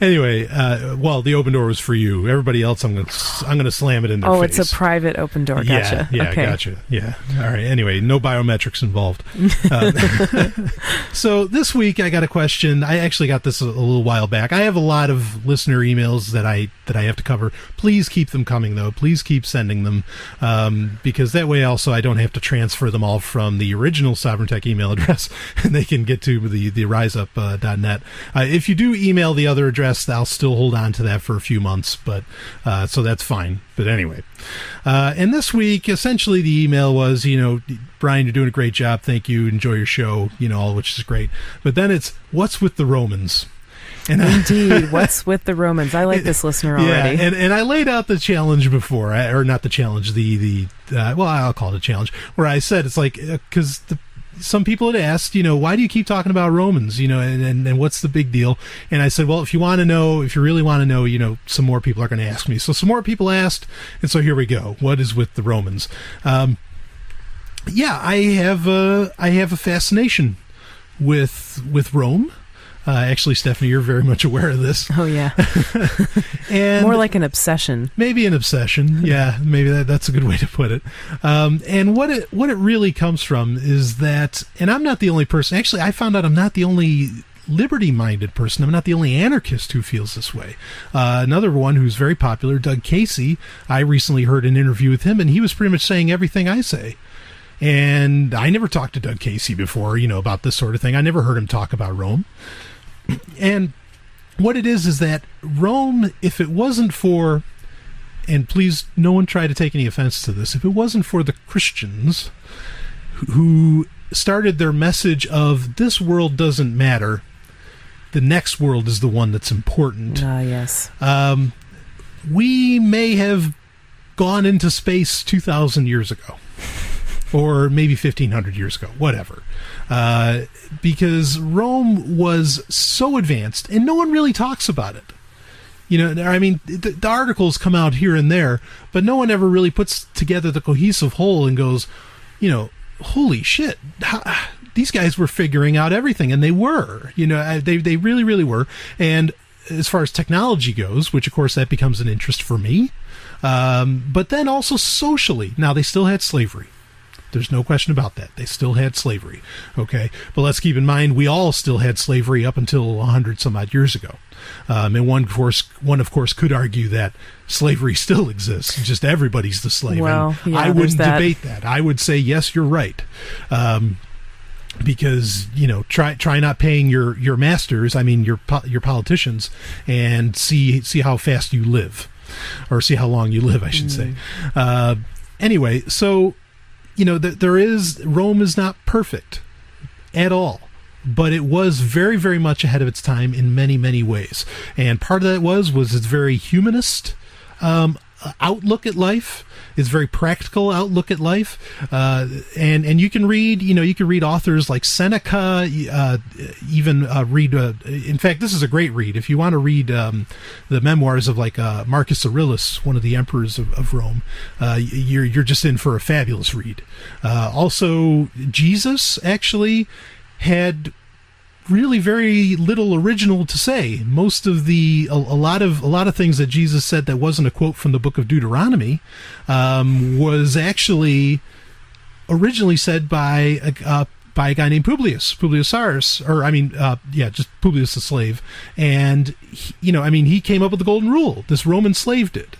J: Anyway, well, the open door was for you. Everybody else, I'm gonna slam it in their face.
L: It's a private open door. Gotcha.
J: Yeah,
L: okay.
J: Gotcha. Yeah. All right. Anyway, no biometrics involved. So this week I got a question. I actually got this a little while back. I have a lot of listener emails that I have to cover. Please keep them coming, though. Please keep sending them, because that way also I don't have to transfer them all from the original Sovryn Tech email address, and they can get to the riseup.net. If you do email the other address, I'll still hold on to that for a few months, but so that's fine. But anyway, and this week, essentially the email was, Brian, you're doing a great job. Thank you. Enjoy your show, all, which is great. But then it's, what's with the Romans? And
L: indeed, what's with the Romans? I like this listener already.
J: Yeah, and I laid out the challenge before, or not the challenge, well, I'll call it a challenge, where I said it's like, because some people had asked, why do you keep talking about Romans, and what's the big deal? And I said, well, if you really want to know, some more people are going to ask me. So some more people asked, and so here we go. What is with the Romans? Yeah, I have a fascination with Rome. Actually, Stephanie, you're very much aware of this.
L: Oh, yeah.
J: And
L: more like an obsession.
J: Maybe an obsession. Yeah, maybe that's a good way to put it. And what it really comes from is that, and I'm not the only person. Actually, I found out I'm not the only liberty-minded person. I'm not the only anarchist who feels this way. Another one who's very popular, Doug Casey, I recently heard an interview with him, and he was pretty much saying everything I say. And I never talked to Doug Casey before, about this sort of thing. I never heard him talk about Rome. And what it is that Rome, if it wasn't for, and please, no one try to take any offense to this, if it wasn't for the Christians who started their message of this world doesn't matter, the next world is the one that's important.
L: Yes.
J: We may have gone into space 2,000 years ago. Or maybe 1,500 years ago, whatever. Because Rome was so advanced, and no one really talks about it. The articles come out here and there, but no one ever really puts together the cohesive whole and goes, holy shit, these guys were figuring out everything, and they were. They really, really were. And as far as technology goes, which, of course, that becomes an interest for me, but then also socially. Now, they still had slavery. There's no question about that. They still had slavery. Okay. But let's keep in mind, we all still had slavery up until 100 some odd years ago. And one, of course, could argue that slavery still exists. Just everybody's the slave.
L: Well, yeah,
J: I wouldn't debate that. I would say, yes, you're right. Because, try not paying your masters, your politicians, and see how fast you live. Or see how long you live, I should say. Anyway, so, Rome is not perfect at all. But it was very, very much ahead of its time in many, many ways. And part of that was its very humanist outlook at life, its very practical outlook at life. And you can read authors like Seneca, read, in fact, this is a great read. If you want to read the memoirs of Marcus Aurelius, one of the emperors of Rome, you're just in for a fabulous read. Also, Jesus actually had really very little original to say. Most of a lot of things that Jesus said that wasn't a quote from the book of Deuteronomy was actually originally said by a guy named Publius Syrus, just Publius the slave. And he came up with the golden rule. This Roman slave did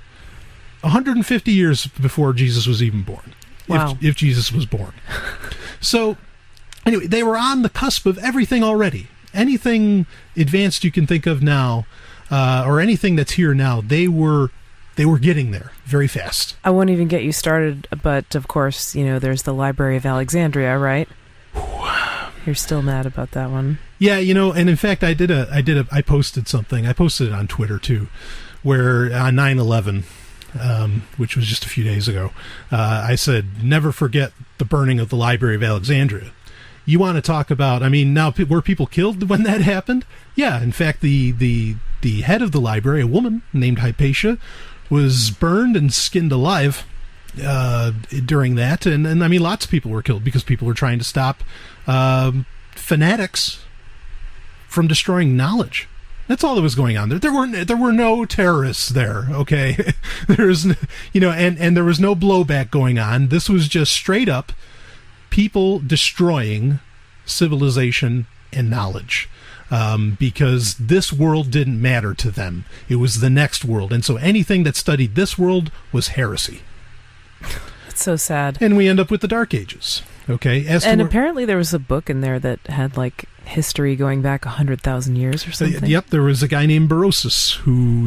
J: 150 years before Jesus was even born.
L: Wow.
J: If Jesus was born. So anyway, they were on the cusp of everything already. Anything advanced you can think of now, or anything that's here now, they were getting there very fast.
L: I won't even get you started, but of course, there's the Library of Alexandria, right? You're still mad about that one.
J: Yeah, and in fact, I posted something. I posted it on Twitter too, where on 9/11. Which was just a few days ago, I said, never forget the burning of the Library of Alexandria. You want to talk about, now were people killed when that happened? Yeah, in fact, the head of the library, a woman named Hypatia, was burned and skinned alive during that. And lots of people were killed because people were trying to stop fanatics from destroying knowledge. That's all that was going on there. There were no terrorists there, okay? And there was no blowback going on. This was just straight up people destroying civilization and knowledge, because this world didn't matter to them. It was the next world. And so anything that studied this world was heresy.
L: It's so sad.
J: And we end up with the Dark Ages. Okay.
L: Apparently there was a book in there that had history going back 100,000 years or something.
J: Yep, there was a guy named Berosus who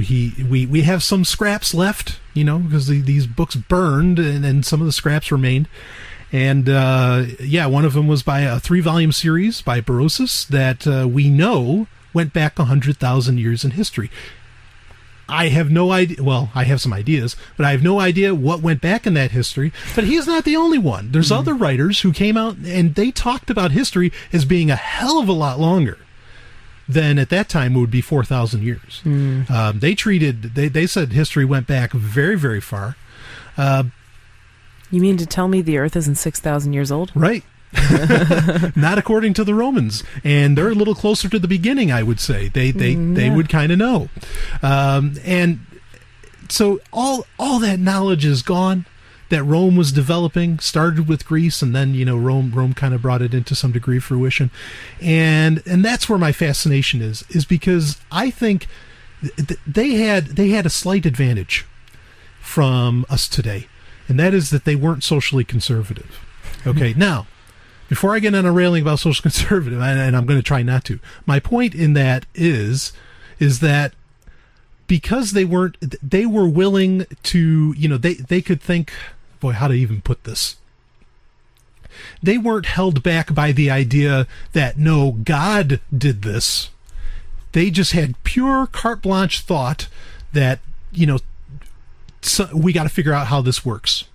J: we have some scraps left, because these books burned and some of the scraps remained. And one of them was by a 3-volume series by Berosus that we know went back 100,000 years in history. I have no idea. Well, I have some ideas, but I have no idea what went back in that history. But he's not the only one. There's other writers who came out and they talked about history as being a hell of a lot longer than at that time would be 4,000 years. They said history went back very, very far.
L: You mean to tell me the Earth isn't 6,000 years old?
J: Right. Not according to the Romans, and they're a little closer to the beginning, I would say. They would kind of know, and so all that knowledge is gone that Rome was developing. Started with Greece, and then Rome kind of brought it into some degree of fruition, and that's where my fascination is because I think they had a slight advantage from us today, and that is that they weren't socially conservative. Okay, now. Before I get on a railing about social conservative, and I'm going to try not to, my point in that is that because they were willing to, they could think, boy, how to even put this? They weren't held back by the idea that, no, God did this. They just had pure carte blanche thought that, we got to figure out how this works.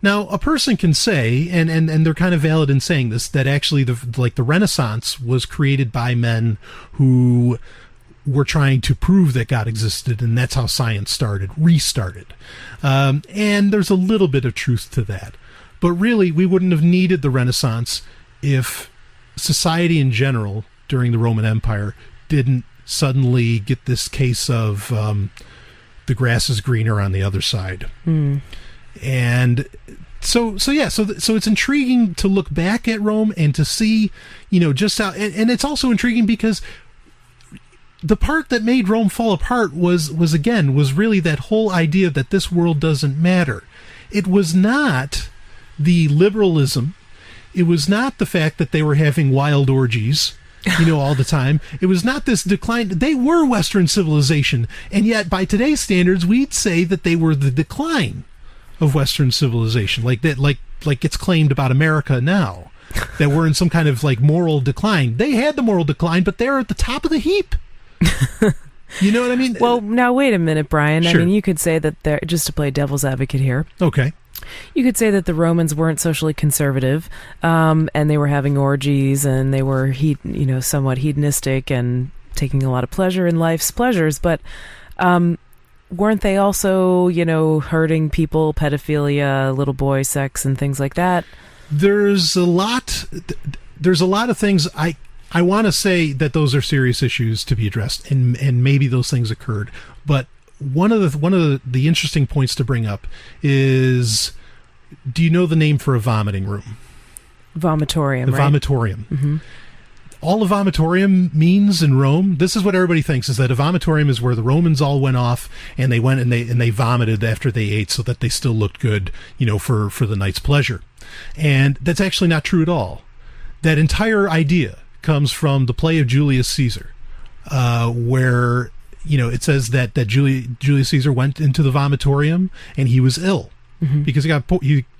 J: Now, a person can say, and they're kind of valid in saying this, that actually the Renaissance was created by men who were trying to prove that God existed, and that's how science restarted. And there's a little bit of truth to that. But really, we wouldn't have needed the Renaissance if society in general during the Roman Empire didn't suddenly get this case of the grass is greener on the other side. And so it's intriguing to look back at Rome and to see, just how, and it's also intriguing because the part that made Rome fall apart was really that whole idea that this world doesn't matter. It was not the liberalism. It was not the fact that they were having wild orgies, all the time. It was not this decline. They were Western civilization, and yet by today's standards, we'd say that they were the decline of Western civilization, like that, like it's claimed about America now, that we're in some kind of like moral decline. They had the moral decline, but they're at the top of the heap. You know what I mean?
L: Well, now wait a minute, Brian.
J: Sure.
L: I mean, you could say that they're, just to play devil's advocate here.
J: Okay.
L: You could say that the Romans weren't socially conservative, and they were having orgies, and they were somewhat hedonistic and taking a lot of pleasure in life's pleasures. But weren't they also, hurting people, pedophilia, little boy sex, and things like that? There's a lot of things. I want to say that those are serious issues to be addressed, and maybe those things occurred. But one of the interesting points to bring up is, do you know the name for a vomiting room? Vomitorium.
J: The
L: right?
J: vomitorium.
L: Mm-hmm.
J: All a vomitorium means in Rome, this is what everybody thinks, is that a vomitorium is where the Romans all went off and they went and they vomited after they ate so that they still looked good, for the night's pleasure. And that's actually not true at all. That entire idea comes from the play of Julius Caesar, where it says that Julius Caesar went into the vomitorium and he was ill because it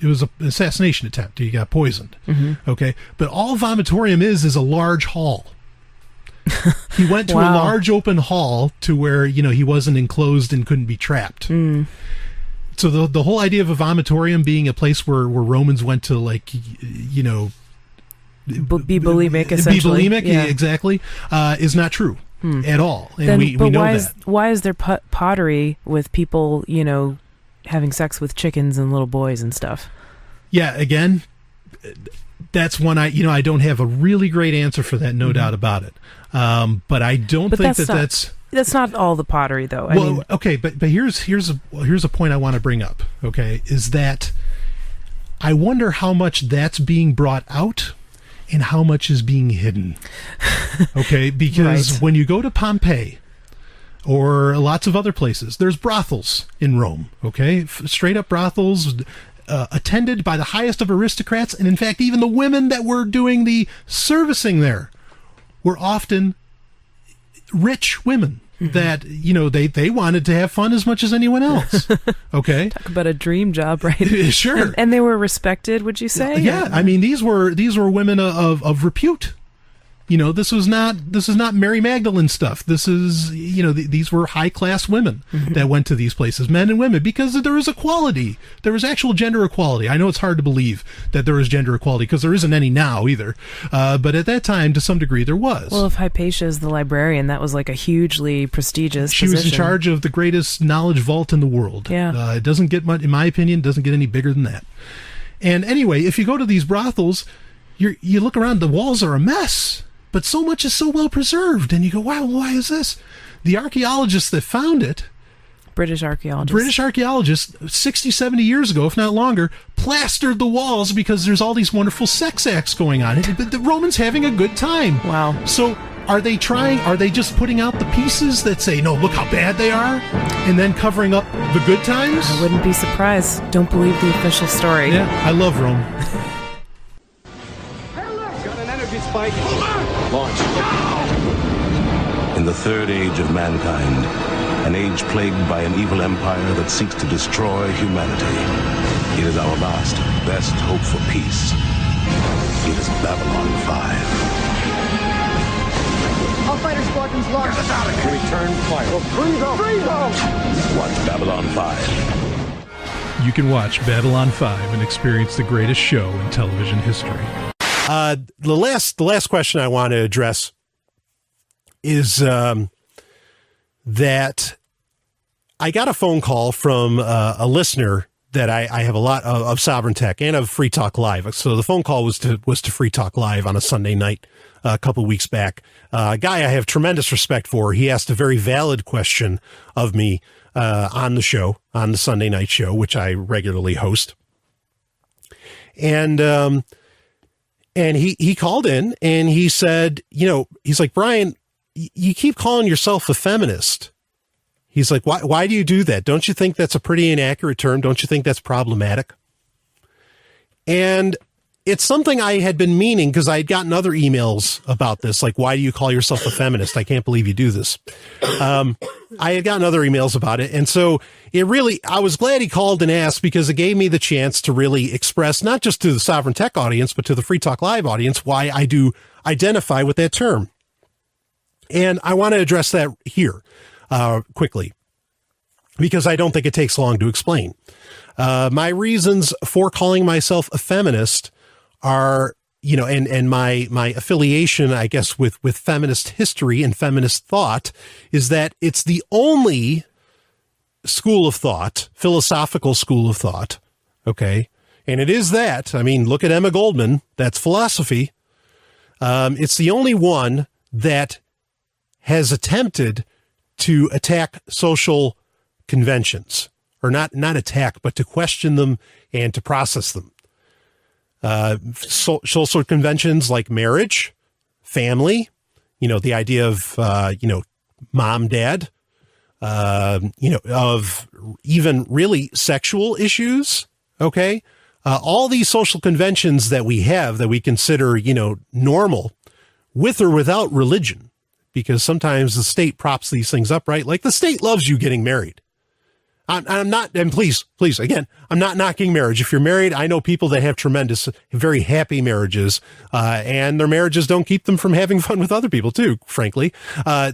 J: was an assassination attempt. He got poisoned. Mm-hmm. Okay, but all vomitorium is a large hall. He went to a large open hall to where he wasn't enclosed and couldn't be trapped. Mm. So the whole idea of a vomitorium being a place where Romans went to
L: be bulimic, essentially.
J: Be bulimic, yeah. Exactly, is not true at all. And we know that.
L: Why is there pottery with people, having sex with chickens and little boys and stuff?
J: Yeah, again, that's one I don't have a really great answer for that, no doubt about it. But I don't think that's...
L: That's not all the pottery, though.
J: Okay, but here's a point I want to bring up, okay, is that I wonder how much that's being brought out and how much is being hidden. Okay, because right. When you go to Pompeii or lots of other places, there's brothels in Rome, okay? Straight up brothels attended by the highest of aristocrats, and in fact, even the women that were doing the servicing there were often rich women. Mm-hmm. That they wanted to have fun as much as anyone else. Okay,
L: talk about a dream job, right?
J: Sure.
L: And they were respected, would you say?
J: Yeah, I mean these were women of repute. This is not Mary Magdalene stuff. This is these were high class women that went to these places, men and women, because there was equality. There was actual gender equality. I know it's hard to believe that there is gender equality because there isn't any now either. But at that time, to some degree, there was.
L: Well, if Hypatia is the librarian, that was like a hugely prestigious
J: She
L: position.
J: was in charge of the greatest knowledge vault in the world.
L: Yeah.
J: It doesn't get much, in my opinion, doesn't get any bigger than that. And anyway, if you go to these brothels, you look around, the walls are a mess. But so much is so well preserved, and you go, wow, why is this? The archaeologists that found it,
L: British archaeologists, 60, 70 years ago, if not longer, plastered the walls because there's all these wonderful sex acts going on. The Romans having a good time. Wow.
J: So are they just putting out the pieces that say, no, look how bad they are, and then covering up the good times?
L: I wouldn't be surprised. Don't believe the official story.
J: Yeah, I love Rome.
E: Got an energy spike. Launch.
I: In the third age of mankind, an age plagued by an evil empire that seeks to destroy humanity, it is our last, best hope for peace. It is Babylon 5.
H: All fighter squadrons launched. Get us out of here.
E: Return fire.
H: Freeze them!
I: Watch Babylon 5.
J: You can watch Babylon 5 and experience the greatest show in television history. The last question I want to address is that I got a phone call from a listener that I have a lot of Sovryn Tech and of Free Talk Live. So the phone call was to Free Talk Live on a Sunday night a couple weeks back. A guy I have tremendous respect for. He asked a very valid question of me on the show, on the Sunday night show, which I regularly host. And he called in and he said, he's like, Brian, you keep calling yourself a feminist. He's like, why do you do that? Don't you think that's a pretty inaccurate term? Don't you think that's problematic? And it's something I had been meaning, because I had gotten other emails about this, like, why do you call yourself a feminist? I can't believe you do this. I had gotten other emails about it. And so I was glad he called and asked, because it gave me the chance to really express, not just to the Sovryn Tech audience, but to the Free Talk Live audience, why I do identify with that term. And I want to address that here quickly, because I don't think it takes long to explain. My reasons for calling myself a feminist are, and my affiliation, I guess, with feminist history and feminist thought is that it's the only school of thought, philosophical school of thought. Okay. And it is that. I mean, look at Emma Goldman. That's philosophy. It's the only one that has attempted to attack social conventions, or not attack, but to question them and to process them. Social conventions like marriage, family, the idea of, mom, dad, of even really sexual issues. Okay. All these social conventions that we have that we consider, normal, with or without religion, because sometimes the state props these things up, right? Like the state loves you getting married. I'm not, and please, again, I'm not knocking marriage. If you're married, I know people that have tremendous, very happy marriages, and their marriages don't keep them from having fun with other people too, frankly.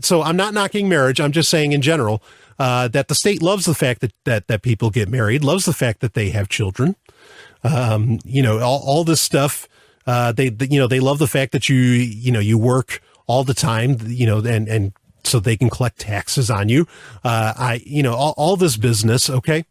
J: So I'm not knocking marriage. I'm just saying in general, that the state loves the fact that people get married, loves the fact that they have children. All this stuff, they love the fact that you work all the time, and so they can collect taxes on you. All this business. Okay.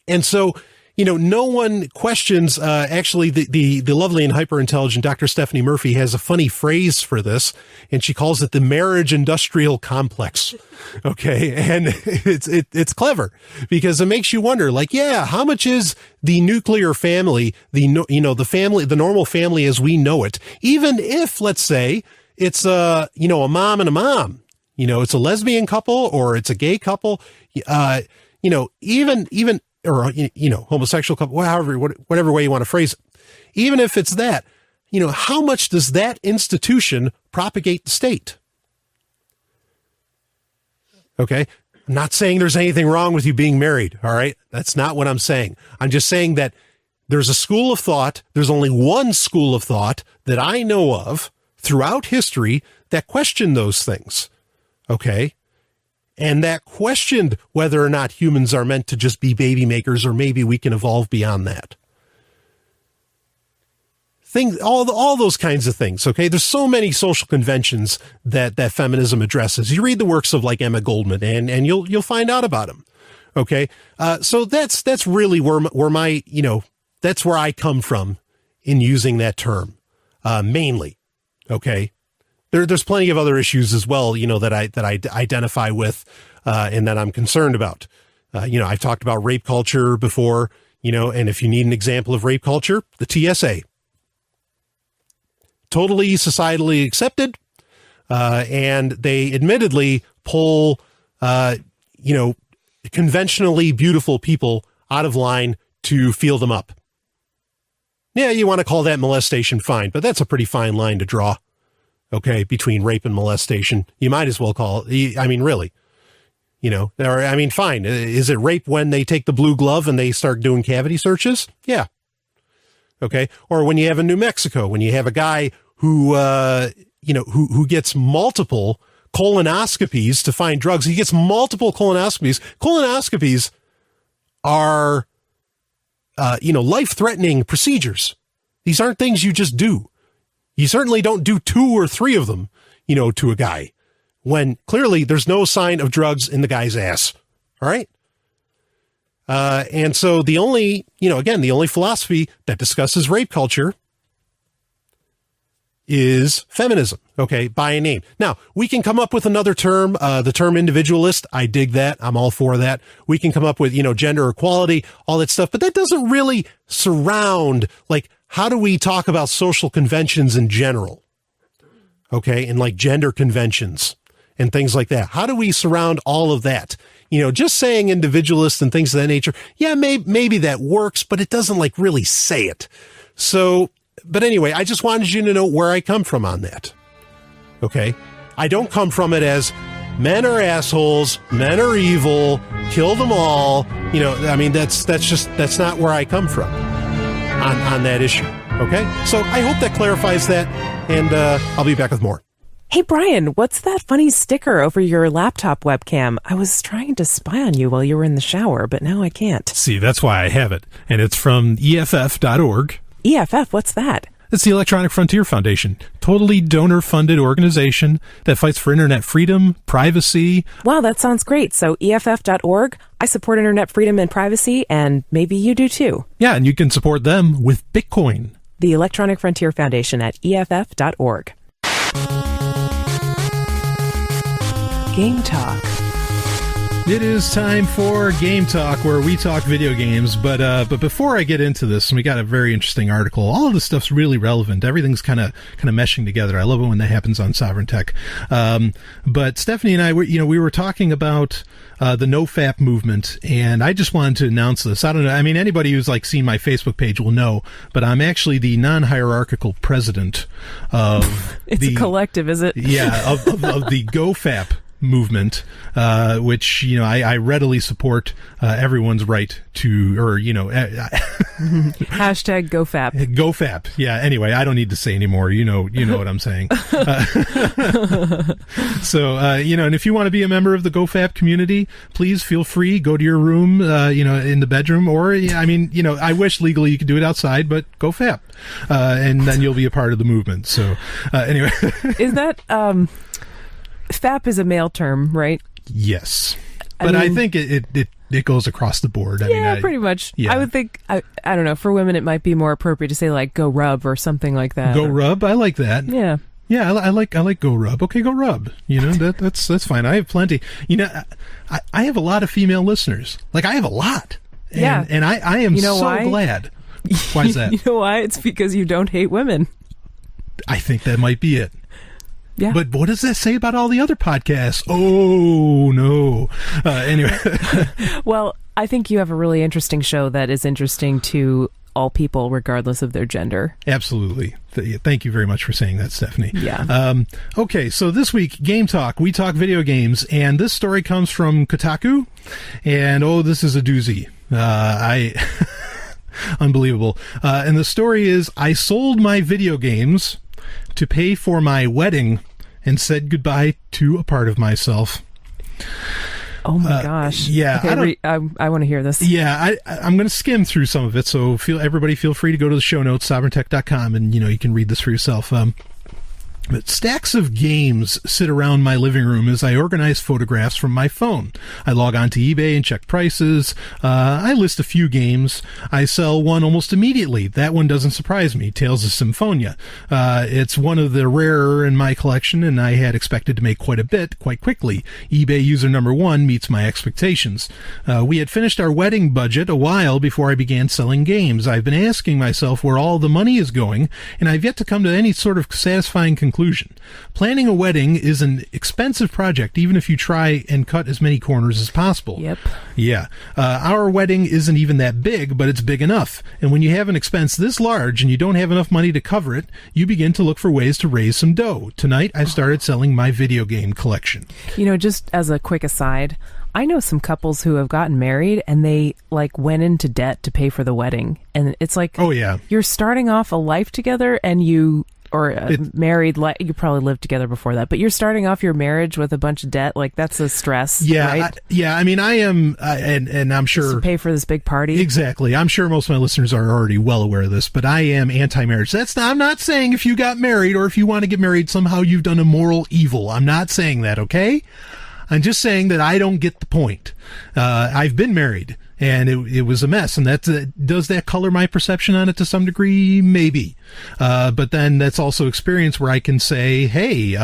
J: And so, no one questions, actually the lovely and hyper intelligent Dr. Stephanie Murphy has a funny phrase for this, and she calls it the marriage industrial complex. Okay. And it's clever, because it makes you wonder, like, yeah, how much is the nuclear family, the family, the normal family as we know it, even if, let's say, it's a mom and a mom, it's a lesbian couple or it's a gay couple, even, or, homosexual couple, whatever way you want to phrase it. Even if it's that, how much does that institution propagate the state? Okay. I'm not saying there's anything wrong with you being married. All right. That's not what I'm saying. I'm just saying that there's a school of thought. There's only one school of thought that I know of throughout history that questioned those things. Okay. And that questioned whether or not humans are meant to just be baby makers, or maybe we can evolve beyond that. All those kinds of things. Okay. There's so many social conventions that feminism addresses. You read the works of like Emma Goldman and you'll find out about them. Okay. So that's really where my, that's where I come from in using that term, mainly. Okay. There's plenty of other issues as well, that I identify with, and that I'm concerned about. I've talked about rape culture before, and if you need an example of rape culture, the TSA. Totally societally accepted. And they admittedly pull, conventionally beautiful people out of line to feel them up. Yeah, you want to call that molestation, fine, but that's a pretty fine line to draw. Okay, between rape and molestation, you might as well call it, really, fine. Is it rape when they take the blue glove and they start doing cavity searches? Yeah. Okay. Or when you have in New Mexico, when you have a guy who gets multiple colonoscopies to find drugs, he gets multiple colonoscopies. Colonoscopies are, life-threatening procedures. These aren't things you just do. You certainly don't do 2 or 3 of them, to a guy, when clearly there's no sign of drugs in the guy's ass. All right. And so the only philosophy that discusses rape culture is feminism, okay, by a name. Now, we can come up with another term, the term individualist. I dig that. I'm all for that. We can come up with, gender equality, all that stuff, but that doesn't really surround, like, how do we talk about social conventions in general? Okay, and like gender conventions and things like that. How do we surround all of that? Just saying individualist and things of that nature. Yeah, maybe that works, but it doesn't like really say it. So, but anyway, I just wanted you to know where I come from on that. Okay. I don't come from it as men are assholes, men are evil, kill them all. That's not where I come from on that issue. Okay. So I hope that clarifies that, and I'll be back with more.
L: Hey, Brian, what's that funny sticker over your laptop webcam? I was trying to spy on you while you were in the shower, but now I can't.
J: See, that's why I have it. And it's from EFF.org.
L: EFF, what's that?
J: It's the Electronic Frontier Foundation, totally donor-funded organization that fights for internet freedom, privacy.
L: Wow, that sounds great. So EFF.org, I support internet freedom and privacy, and maybe you do too.
J: Yeah, and you can support them with Bitcoin.
L: The Electronic Frontier Foundation at EFF.org. Game Talk.
B: It is time for Game Talk, where we talk video games. But before I get into this, we got a very interesting article. All of this stuff's really relevant. Everything's kind of meshing together. I love it when that happens on Sovryn Tech. But Stephanie and I, we were talking about the NoFap movement, and I just wanted to announce this. I don't know. I mean, anybody who's like seen my Facebook page will know, but I'm actually the non-hierarchical president of
L: it's a collective, is it?
B: Yeah, of the GoFap movement, which I readily support everyone's right to, or
L: hashtag GoFap.
B: GoFap. Yeah. Anyway, I don't need to say anymore. You know what I'm saying. So and if you want to be a member of the GoFap community, please feel free. Go to your room, in the bedroom, or I wish legally you could do it outside, but GoFap, and then you'll be a part of the movement. So anyway,
L: is that FAP is a male term, right?
B: Yes. But I think it goes across the board.
L: Pretty much.
B: Yeah.
L: I would think, I don't know, for women it might be more appropriate to say like go rub or something like that.
B: Go rub? I like that.
L: Yeah.
B: Yeah, I like go rub. Okay, go rub. That's fine. I have plenty. I have a lot of female listeners. Like, I have a lot. And I am so glad. Why is that?
L: You know why? It's because you don't hate women.
B: I think that might be it.
L: Yeah.
B: But what does that say about all the other podcasts? Oh, no. Anyway.
L: Well, I think you have a really interesting show that is interesting to all people, regardless of their gender.
B: Absolutely. Thank you very much for saying that, Stephanie.
L: Yeah.
B: Okay, so this week, Game Talk, we talk video games, and this story comes from Kotaku, and this is a doozy. Unbelievable. And the story is, I sold my video games to pay for my wedding and said goodbye to a part of myself.
L: Oh my gosh.
B: Yeah.
L: Okay, I want to hear this.
B: Yeah, I'm going to skim through some of it, so everybody feel free to go to the show notes, sovereigntech.com, and you can read this for yourself. But stacks of games sit around my living room as I organize photographs from my phone. I log on to eBay and check prices. I list a few games. I sell one almost immediately. That one doesn't surprise me. Tales of Symphonia. It's one of the rarer in my collection, and I had expected to make quite a bit quite quickly. eBay user number 1 meets my expectations. We had finished our wedding budget a while before I began selling games. I've been asking myself where all the money is going, and I've yet to come to any sort of satisfying conclusion. Planning a wedding is an expensive project, even if you try and cut as many corners as possible.
L: Yep.
B: Yeah. Our wedding isn't even that big, but it's big enough. And when you have an expense this large and you don't have enough money to cover it, you begin to look for ways to raise some dough. Tonight, I started selling my video game collection.
L: Just as a quick aside, I know some couples who have gotten married and they went into debt to pay for the wedding. And it's like,
B: oh yeah,
L: you're starting off a life together and married, you probably lived together before that, but you're starting off your marriage with a bunch of debt. That's a stress.
B: Yeah.
L: Right?
B: I am, and I'm sure.
L: Just to pay for this big party.
B: Exactly. I'm sure most of my listeners are already well aware of this, but I am anti-marriage. I'm not saying if you got married or if you want to get married, somehow you've done a moral evil. I'm not saying that, okay? I'm just saying that I don't get the point. I've been married.
J: And it was a mess. And does that color my perception on it to some degree? Maybe. But then that's also experience where I can say, hey,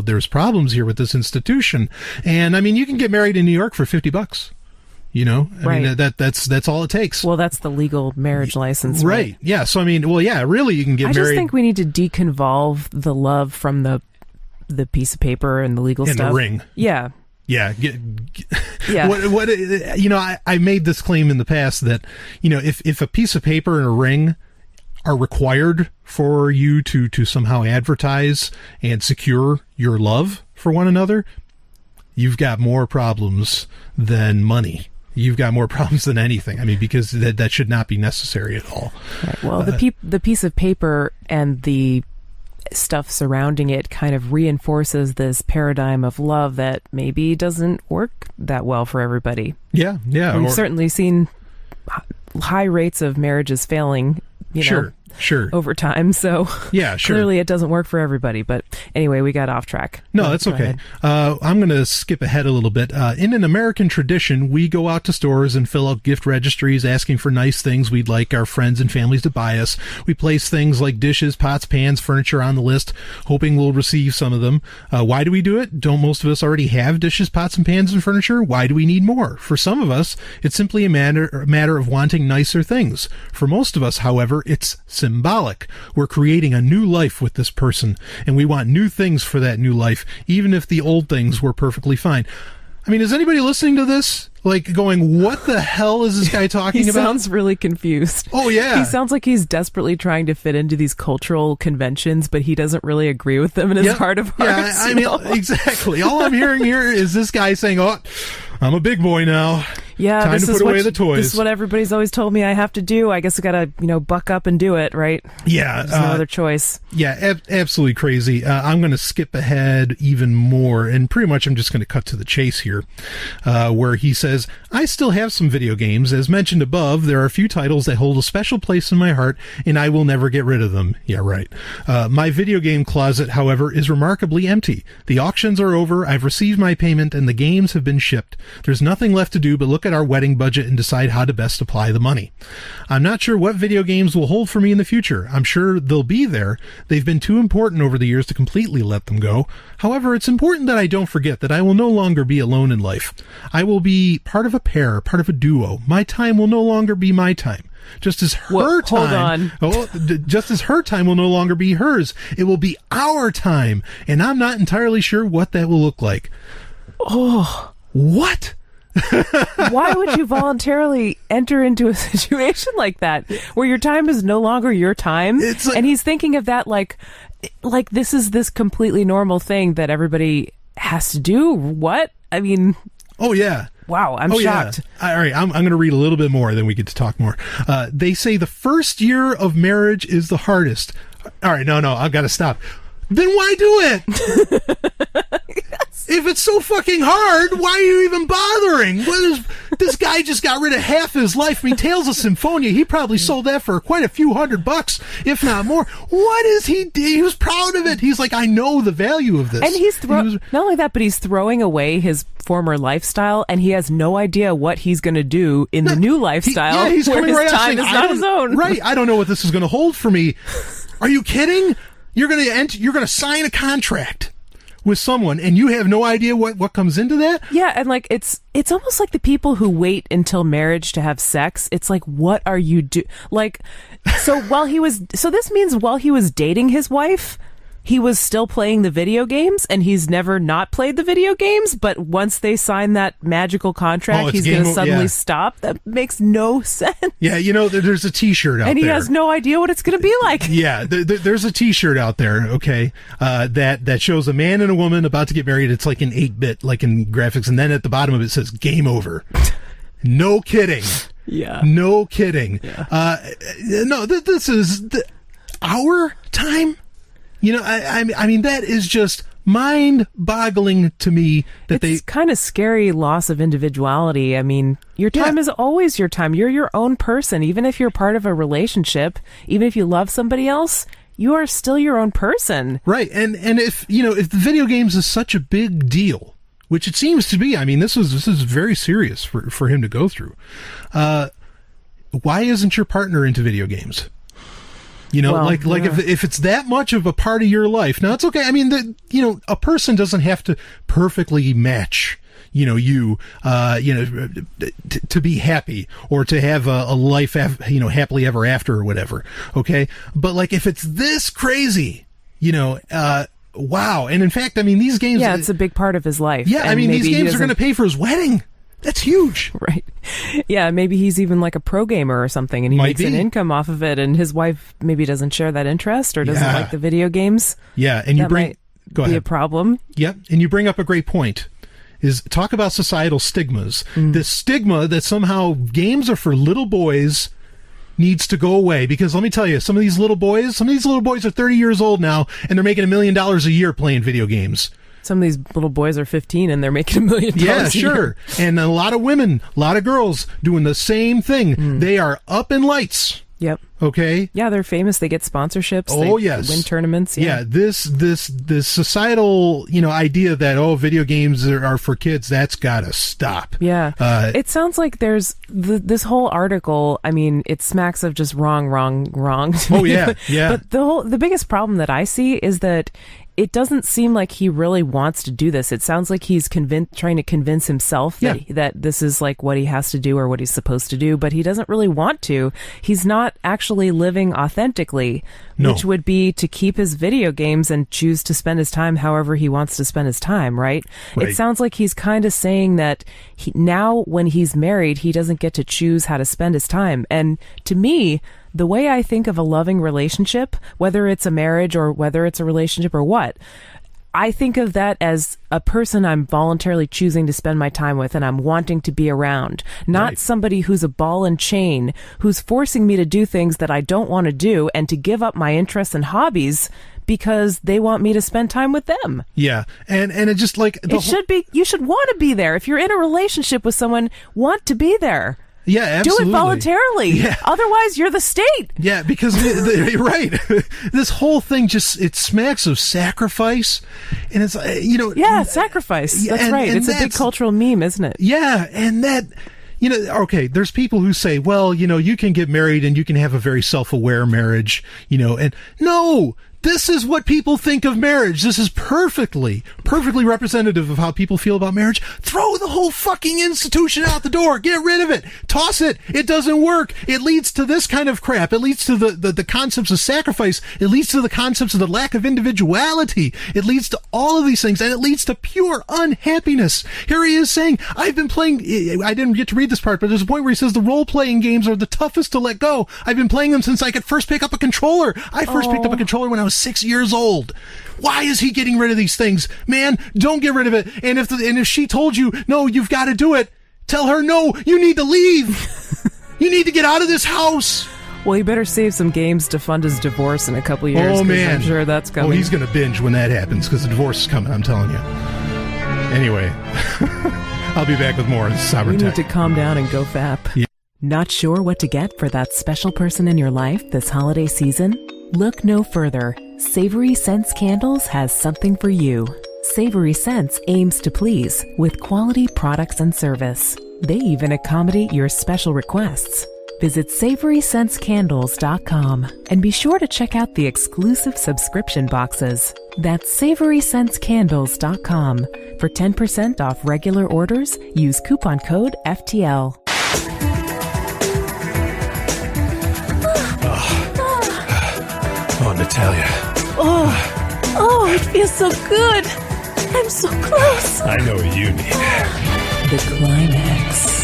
J: there's problems here with this institution. And I mean, you can get married in New York for $50. I mean, that's all it takes.
L: Well, that's the legal marriage license.
J: Right. Yeah. So, I mean, well, yeah, really, you can get married.
L: I just think we need to deconvolve the love from the piece of paper and the legal stuff.
J: And the ring.
L: Yeah.
J: Yeah.
L: Yeah.
J: I made this claim in the past that, if a piece of paper and a ring are required for you to somehow advertise and secure your love for one another, you've got more problems than money. You've got more problems than anything. I mean, because that should not be necessary at all.
L: Right. Well, the piece of paper and the stuff surrounding it kind of reinforces this paradigm of love that maybe doesn't work that well for everybody.
J: Yeah.
L: We've certainly seen high rates of marriages failing,
J: Sure.
L: over time. So
J: yeah, sure.
L: Clearly it doesn't work for everybody. But anyway, we got off track.
J: No, that's okay. I'm going to skip ahead a little bit. In an American tradition, we go out to stores and fill out gift registries asking for nice things we'd like our friends and families to buy us. We place things like dishes, pots, pans, furniture on the list, hoping we'll receive some of them. Why do we do it? Don't most of us already have dishes, pots, and pans and furniture? Why do we need more? For some of us, it's simply a matter of wanting nicer things. For most of us, however, it's symbolic. We're creating a new life with this person, and we want new things for that new life, even if the old things were perfectly fine. I mean, is anybody listening to this, like, going, what the hell is this guy talking about?
L: He sounds really confused.
J: Oh, yeah.
L: He sounds like he's desperately trying to fit into these cultural conventions, but he doesn't really agree with them in his heart of hearts.
J: Yeah, I mean, exactly. All I'm hearing here is this guy saying, oh, I'm a big boy now.
L: Yeah,
J: time to put away the toys.
L: This is what everybody's always told me I have to do. I guess I gotta, buck up and do it, right?
J: Yeah.
L: There's no other choice.
J: Yeah, absolutely crazy. I'm going to skip ahead even more, and pretty much I'm just going to cut to the chase here, where he says, I still have some video games. As mentioned above, there are a few titles that hold a special place in my heart, and I will never get rid of them. Yeah, right. My video game closet, however, is remarkably empty. The auctions are over, I've received my payment, and the games have been shipped. There's nothing left to do but look at our wedding budget and decide how to best apply the money. I'm not sure what video games will hold for me in the future. I'm sure they'll be there. They've been too important over the years to completely let them go. However, it's important that I don't forget that I will no longer be alone in life. I will be part of a pair, part of a duo. My time will no longer be my time. Just as her time, just as her time will no longer be hers. It will be our time, and I'm not entirely sure what that will look like.
L: Oh,
J: what?
L: Why would you voluntarily enter into a situation like that where your time is no longer your time? And he's thinking of that like this is this completely normal thing that everybody has to do. What? I mean,
J: oh yeah.
L: Wow, I'm shocked.
J: Yeah. All right, I'm going to read a little bit more, then we get to talk more. They say the first year of marriage is the hardest. All right, no, I've got to stop. Then why do it? If it's so fucking hard, why are you even bothering? This guy just got rid of half his life. I mean, Tales of Symphonia, he probably sold that for quite a few $100, if not more. What is he? He was proud of it. He's like, I know the value of this.
L: And he's not only that, but he's throwing away his former lifestyle, and he has no idea what he's going to do in the new lifestyle.
J: He's
L: where
J: coming
L: his
J: right
L: time
J: out saying,
L: is not his own.
J: Right. I don't know what this is going to hold for me. Are you kidding? You're going to sign a contract with someone, and you have no idea what comes into that?
L: Yeah, and like it's almost like the people who wait until marriage to have sex. It's like, what are you like? So this means while he was dating his wife, he was still playing the video games, and he's never not played the video games. But once they sign that magical contract, he's going to suddenly stop. That makes no sense.
J: Yeah, there's a T-shirt out there.
L: And he has no idea what it's going to be like.
J: Yeah, there's a T-shirt out there, okay, that shows a man and a woman about to get married. It's like in 8-bit, like in graphics. And then at the bottom of it says, game over. No kidding.
L: Yeah.
J: No kidding.
L: Yeah.
J: No, this is our time. I mean, that is just mind-boggling to me. It's
L: kind of scary loss of individuality. I mean, your time is always your time. You're your own person. Even if you're part of a relationship, even if you love somebody else, you are still your own person.
J: Right. And if the video games is such a big deal, which it seems to be. I mean, this is very serious for him to go through. Why isn't your partner into video games? You know, like if it's that much of a part of your life, now it's okay. I mean, a person doesn't have to perfectly match, to be happy or to have a life, happily ever after or whatever. Okay. But like, if it's this crazy, wow. And in fact, I mean, these games.
L: Yeah, it's a big part of his life.
J: Yeah. I mean, these games are going to pay for his wedding. That's huge.
L: Right. Yeah, maybe he's even like a pro gamer or something, and he makes an income off of it, and his wife maybe doesn't share that interest or doesn't like the video games.
J: Yeah, and
L: that might be a problem.
J: Yep, and you bring up a great point. Is talk about societal stigmas. The stigma that somehow games are for little boys needs to go away, because let me tell you, some of these little boys are 30 years old now, and they're making $1 million a year playing video games.
L: Some of these little boys are 15 and they're making $1 million.
J: Yeah, sure. And a lot of women, a lot of girls doing the same thing. They are up in lights.
L: Yep.
J: Okay.
L: Yeah, they're famous. They get sponsorships.
J: Oh,
L: they
J: yes.
L: win tournaments. Yeah.
J: This societal, idea that, video games are for kids, that's got to stop.
L: Yeah. It sounds like there's this whole article. I mean, it smacks of just wrong.
J: Oh, yeah. Yeah.
L: But the biggest problem that I see is that it doesn't seem like he really wants to do this. It sounds like he's trying to convince himself that this is like what he has to do or what he's supposed to do, but he doesn't really want to. He's not actually living authentically, which would be to keep his video games and choose to spend his time however he wants to spend his time, right? It sounds like he's kind of saying that now when he's married, he doesn't get to choose how to spend his time. And to me, the way I think of a loving relationship, whether it's a marriage or whether it's a relationship or what, I think of that as a person I'm voluntarily choosing to spend my time with and I'm wanting to be around, not somebody who's a ball and chain, who's forcing me to do things that I don't want to do and to give up my interests and hobbies because they want me to spend time with them.
J: Yeah. And it just like...
L: you should want to be there. If you're in a relationship with someone, want to be there.
J: Yeah, absolutely.
L: Do it voluntarily. Yeah. Otherwise, you're the state.
J: Yeah, because you're right. This whole thing it smacks of sacrifice, and it's
L: Yeah, sacrifice. That's right. It's a big cultural meme, isn't it?
J: Yeah, and that. Okay, there's people who say, well, you can get married and you can have a very self-aware marriage, and no. This is what people think of marriage. This is perfectly representative of how people feel about marriage. Throw the whole fucking institution out the door. Get rid of it. Toss it. It doesn't work. It leads to this kind of crap. It leads to the concepts of sacrifice. It leads to the concepts of the lack of individuality. It leads to all of these things, and it leads to pure unhappiness. Here he is saying, I've been playing, I didn't get to read this part, but there's a point where he says the role-playing games are the toughest to let go. I've been playing them since I could first pick up a controller. I first picked up a controller when I was 6 years old. Why is he getting rid of these things? Man, don't get rid of it. And if she told you, no, you've got to do it, tell her, no, you need to leave. You need to get out of this house.
L: Well, he better save some games to fund his divorce in a couple of years.
J: Oh, man.
L: I'm sure that's coming.
J: Oh, he's going to binge when that happens because the divorce is coming, I'm telling you. Anyway, I'll be back with more of Sovryn Tech.
L: You need to calm down and go fap.
J: Yeah.
M: Not sure what to get for that special person in your life this holiday season? Look no further. Savory Scents Candles has something for you. Savory Scents aims to please with quality products and service. They even accommodate your special requests. Visit SavoryScentsCandles.com and be sure to check out the exclusive subscription boxes. That's SavoryScentsCandles.com. For 10% off regular orders, use coupon code FTL.
J: Oh, Natalia.
M: Oh, it feels so good. I'm so close.
J: I know what you need.
M: The climax.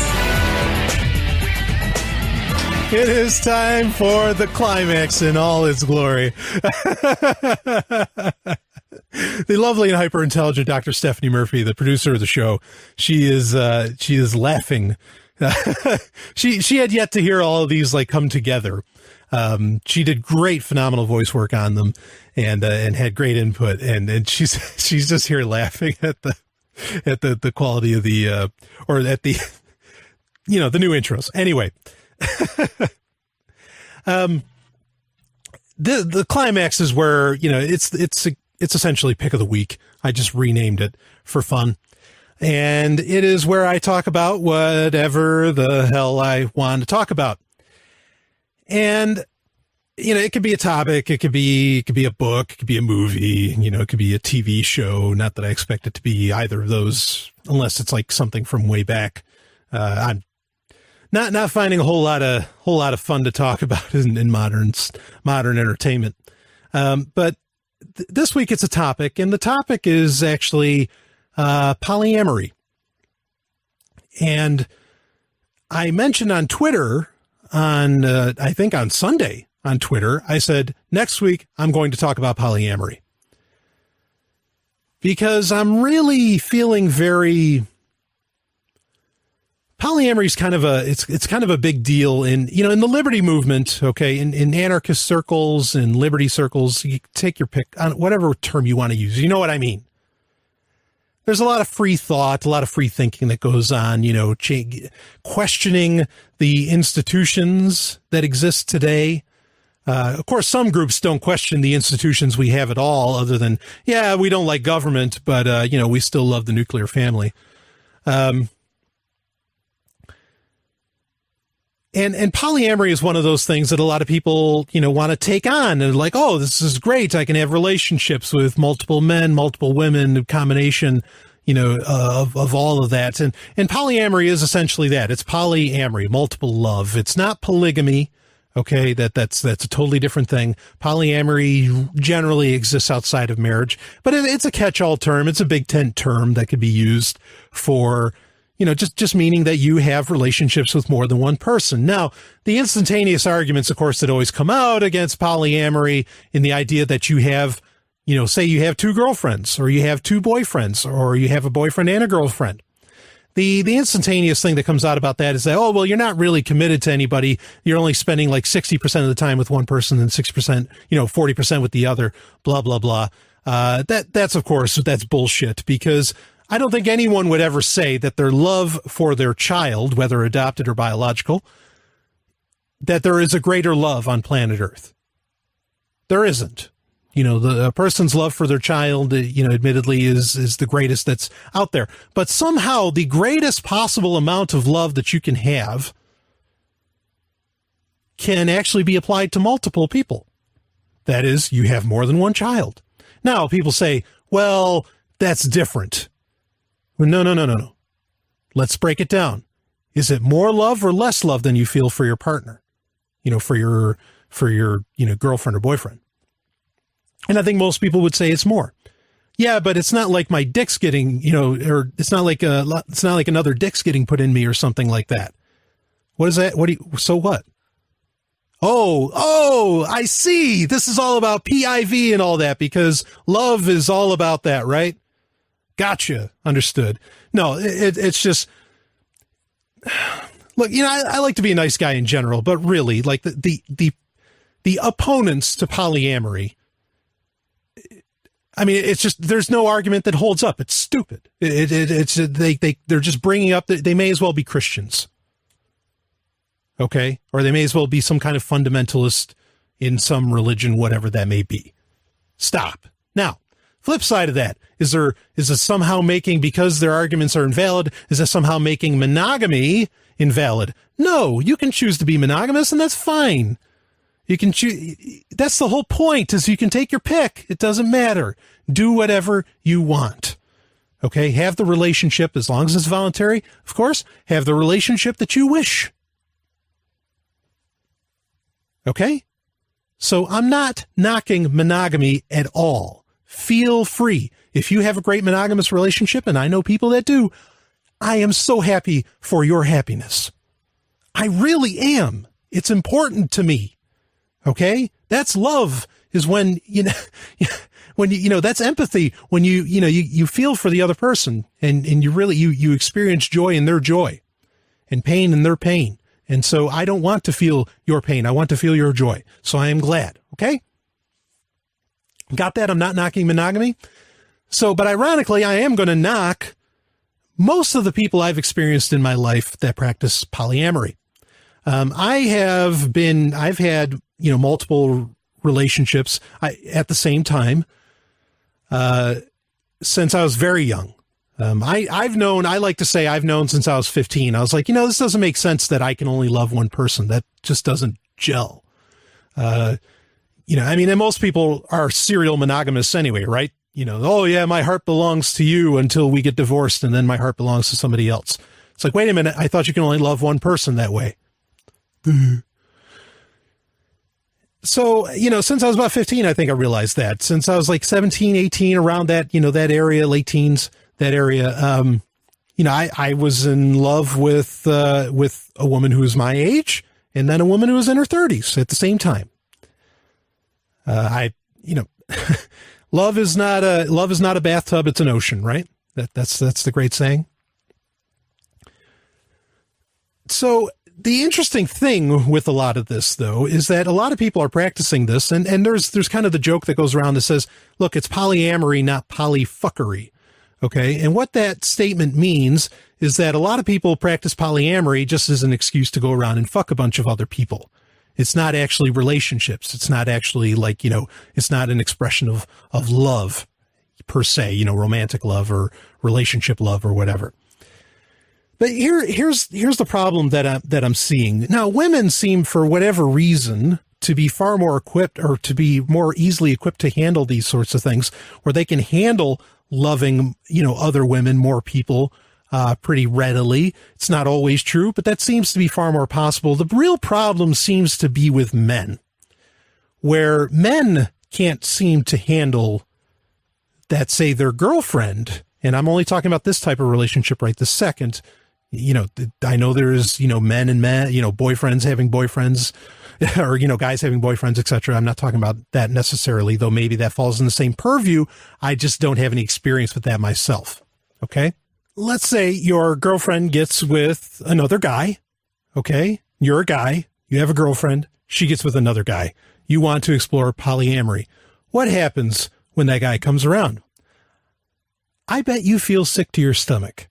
J: It is time for the climax in all its glory. The lovely and hyper-intelligent Dr. Stephanie Murphy, the producer of the show, she is laughing. She had yet to hear all of these come together. She did great, phenomenal voice work on them, and had great input. And she's just here laughing at the quality of the or at the the new intros. Anyway, the climax is where it's essentially pick of the week. I just renamed it for fun. And it is where I talk about whatever the hell I want to talk about. And, it could be a topic, it could be a book, it could be a movie, it could be a TV show. Not that I expect it to be either of those, unless it's like something from way back. I'm not finding a whole lot of fun to talk about in modern entertainment. But this week it's a topic, and the topic is actually polyamory. And I mentioned on Twitter I think on Sunday on Twitter, I said, next week I'm going to talk about polyamory. Because I'm really feeling polyamory is kind of it's kind of a big deal in the liberty movement, okay, in anarchist circles and liberty circles. You take your pick on whatever term you want to use. You know what I mean? There's a lot of free thought, a lot of free thinking that goes on, questioning the institutions that exist today. Of course, some groups don't question the institutions we have at all, other than, we don't like government, but, we still love the nuclear family. And polyamory is one of those things that a lot of people, want to take on and like, oh, this is great. I can have relationships with multiple men, multiple women, a combination, of all of that. And polyamory is essentially that. It's polyamory, multiple love. It's not polygamy. Okay. That's a totally different thing. Polyamory generally exists outside of marriage, but it's a catch-all term. It's a big tent term that could be used for, just meaning that you have relationships with more than one person. Now, the instantaneous arguments, of course, that always come out against polyamory in the idea that you have, say you have two girlfriends, or you have two boyfriends, or you have a boyfriend and a girlfriend. The instantaneous thing that comes out about that is that, oh, well, you're not really committed to anybody. You're only spending like 60% of the time with one person and 60%, 40% with the other, blah, blah, blah. That's, of course, that's bullshit, because I don't think anyone would ever say that their love for their child, whether adopted or biological, that there is a greater love on planet Earth. There isn't. A person's love for their child, admittedly is the greatest that's out there. But somehow the greatest possible amount of love that you can have can actually be applied to multiple people. That is, you have more than one child. Now, people say, well, that's different. Well, no. Let's break it down. Is it more love or less love than you feel for your partner? For your girlfriend or boyfriend? And I think most people would say it's more. Yeah, but it's not like my dick's getting, or it's not like another dick's getting put in me or something like that. What is that? So what? Oh, I see. This is all about PIV and all that, because love is all about that, right? Gotcha. Understood. No, it's just, look, I like to be a nice guy in general, but really, like the opponents to polyamory, I mean, it's just, there's no argument that holds up. It's stupid. They're just bringing up that they may as well be Christians. Okay. Or they may as well be some kind of fundamentalist in some religion, whatever that may be. Stop. Now, flip side of that, is it somehow making, because their arguments are invalid, is it somehow making monogamy invalid? No, you can choose to be monogamous, and that's fine. You can choose. That's the whole point, is you can take your pick. It doesn't matter. Do whatever you want. Okay. Have the relationship, as long as it's voluntary, of course, have the relationship that you wish. Okay. So I'm not knocking monogamy at all. Feel free. If you have a great monogamous relationship, and I know people that do, I am so happy for your happiness. I really am. It's important to me. Okay. That's love, is when, that's empathy, when you feel for the other person, and you really, you experience joy in their joy and pain in their pain. And so I don't want to feel your pain. I want to feel your joy. So I am glad. Okay. Got that? I'm not knocking monogamy. So, but ironically, I am going to knock most of the people I've experienced in my life that practice polyamory. I've had, multiple relationships at the same time, since I was very young. I like to say I've known since I was 15. I was like, this doesn't make sense that I can only love one person. That just doesn't gel. And most people are serial monogamous anyway, right? Oh yeah, my heart belongs to you until we get divorced and then my heart belongs to somebody else. It's like, wait a minute, I thought you can only love one person that way. So, since I was about 15, I think I realized that. Since I was like 17, 18, around that, that area, late teens, that area, I was in love with a woman who was my age and then a woman who was in her 30s at the same time. Love is not a bathtub, it's an ocean, right? That's the great saying. So the interesting thing with a lot of this, though, is that a lot of people are practicing this, and there's kind of the joke that goes around that says, look, it's polyamory, not polyfuckery. Okay. And what that statement means is that a lot of people practice polyamory just as an excuse to go around and fuck a bunch of other people. It's not actually relationships. It's not actually like, it's not an expression of love per se, romantic love or relationship love or whatever. But here's the problem that I'm seeing. Now, women seem, for whatever reason, to be far more equipped, or to be more easily equipped to handle these sorts of things, where they can handle loving, other women, more people, pretty readily. It's not always true, but that seems to be far more possible. The real problem seems to be with men, where men can't seem to handle that, say, their girlfriend, and I'm only talking about this type of relationship right this second. I know there's, men and men, boyfriends having boyfriends, or, guys having boyfriends, etc. I'm not talking about that necessarily, though maybe that falls in the same purview. I just don't have any experience with that myself. Okay. Let's say your girlfriend gets with another guy. Okay. You're a guy. You have a girlfriend. She gets with another guy. You want to explore polyamory. What happens when that guy comes around? I bet you feel sick to your stomach.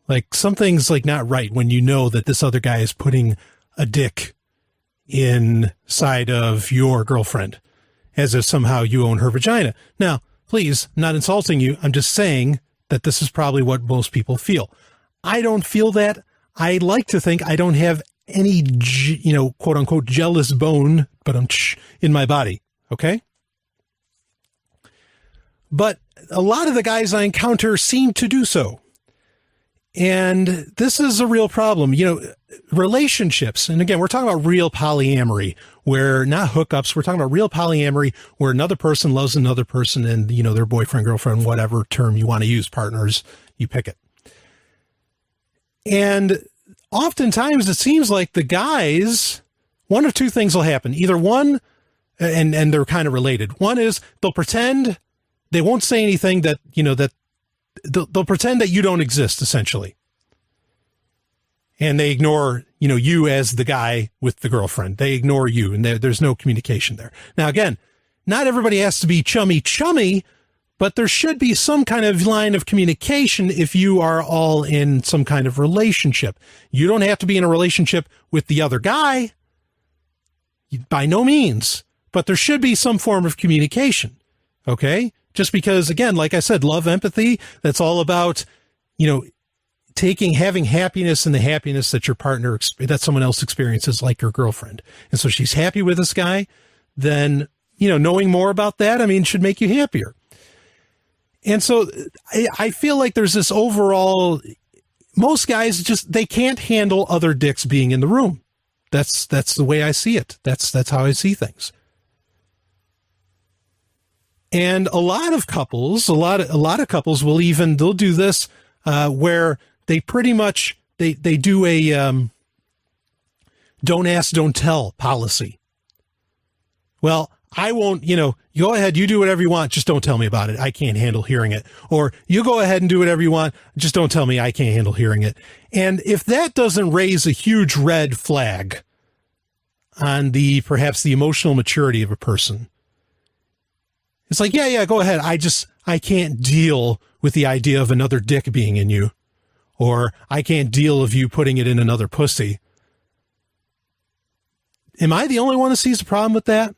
J: Like something's like not right when you know that this other guy is putting a dick inside of your girlfriend, as if somehow you own her vagina. Now, please, I'm not insulting you. I'm just saying that this is probably what most people feel. I don't feel that. I like to think I don't have any, quote unquote, jealous bone, but I'm in my body. Okay. But a lot of the guys I encounter seem to do so. And this is a real problem. Relationships, and again, we're talking about real polyamory, where not hookups, we're talking about real polyamory, where another person loves another person and, their boyfriend, girlfriend, whatever term you want to use, partners, you pick it. And oftentimes it seems like the guys, one of two things will happen. Either one, and they're kind of related. One is they'll pretend, they won't say anything that, they'll pretend that you don't exist, essentially. And they ignore, you as the guy with the girlfriend. They ignore you, and there's no communication there. Now, again, not everybody has to be chummy, but there should be some kind of line of communication if you are all in some kind of relationship. You don't have to be in a relationship with the other guy, by no means, but there should be some form of communication, okay? Just because, again, like I said, love, empathy, that's all about, having happiness in the happiness that your partner, that someone else experiences, like your girlfriend. And so she's happy with this guy, then, knowing more about that, should make you happier. And so I feel like there's this overall, most guys they can't handle other dicks being in the room. That's the way I see it. That's how I see things. And a lot of couples will they'll do this, where they pretty much, they do a, don't ask, don't tell policy. Well, I won't, go ahead, you do whatever you want, just don't tell me about it. I can't handle hearing it. Or you go ahead and do whatever you want, just don't tell me, I can't handle hearing it. And if that doesn't raise a huge red flag on perhaps the emotional maturity of a person, it's like, yeah, go ahead. I can't deal with the idea of another dick being in you, or I can't deal with you putting it in another pussy. Am I the only one that sees the problem with that?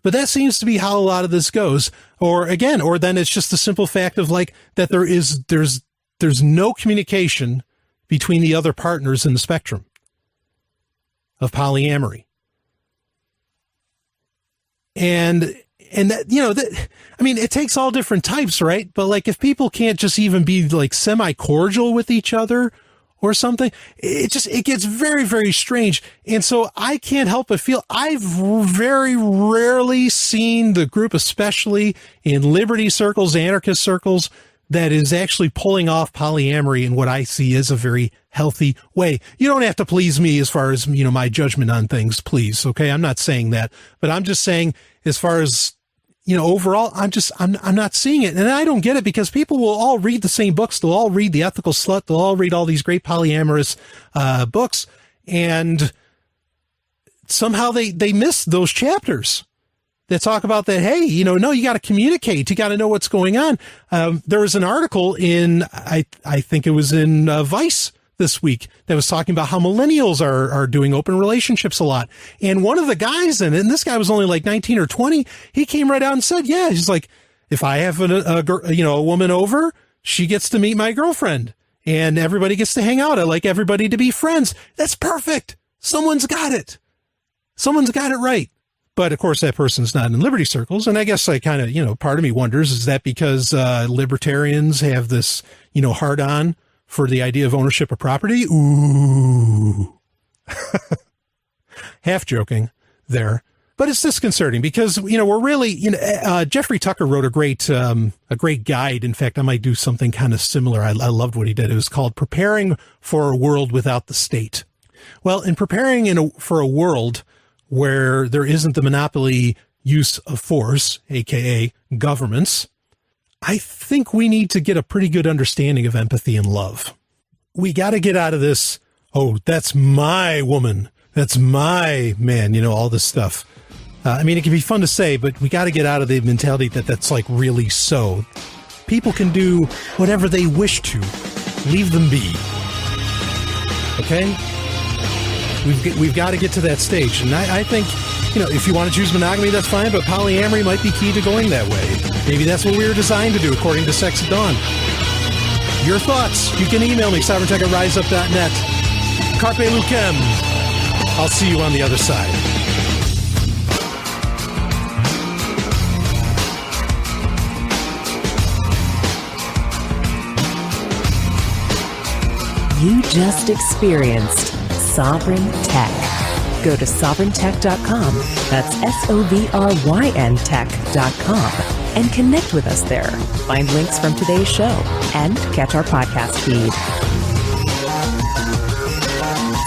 J: But that seems to be how a lot of this goes. Or then it's just the simple fact of like that there's no communication between the other partners in the spectrum of polyamory. And that, I mean, it takes all different types, right? But like, if people can't just even be like semi-cordial with each other or something, it gets very, very strange. And so I can't help but feel I've very rarely seen the group, especially in liberty circles, anarchist circles, that is actually pulling off polyamory in what I see as a very healthy way. You don't have to please me as far as, my judgment on things, please. Okay. I'm not saying that, but I'm just saying as far as, overall, I'm not seeing it. And I don't get it because people will all read the same books. They'll all read The Ethical Slut. They'll all read all these great polyamorous, books. And somehow they miss those chapters that talk about that. Hey, no, you got to communicate. You got to know what's going on. There was an article in, I think it was in Vice this week that was talking about how millennials are doing open relationships a lot. And one of the guys in it, and this guy was only like 19 or 20, he came right out and said, yeah, he's like, if I have a woman over, she gets to meet my girlfriend and everybody gets to hang out. I like everybody to be friends. That's perfect. Someone's got it. Someone's got it right. But of course, that person's not in liberty circles. And I guess I kind of, part of me wonders, is that because libertarians have this, hard on for the idea of ownership of property? Ooh. Half joking there. But it's disconcerting because, we're really, Jeffrey Tucker wrote a great guide. In fact, I might do something kind of similar. I loved what he did. It was called Preparing for a World Without the State. Well, in preparing for a world where there isn't the monopoly use of force, aka governments, I think we need to get a pretty good understanding of empathy and love. We got to get out of this, oh, that's my woman, that's my man, all this stuff. I mean, it can be fun to say, but we got to get out of the mentality that that's like really so. People can do whatever they wish to. Leave them be. Okay? We've got to get to that stage. And I think, if you want to choose monogamy, that's fine, but polyamory might be key to going that way. Maybe that's what we were designed to do, according to Sex at Dawn. Your thoughts, you can email me, sovereigntech@riseup.net. Carpe Lucem. I'll see you on the other side.
M: You just experienced Sovryn Tech. Go to sovryntech.com, that's SOVRYN tech.com, and connect with us there. Find links from today's show and catch our podcast feed.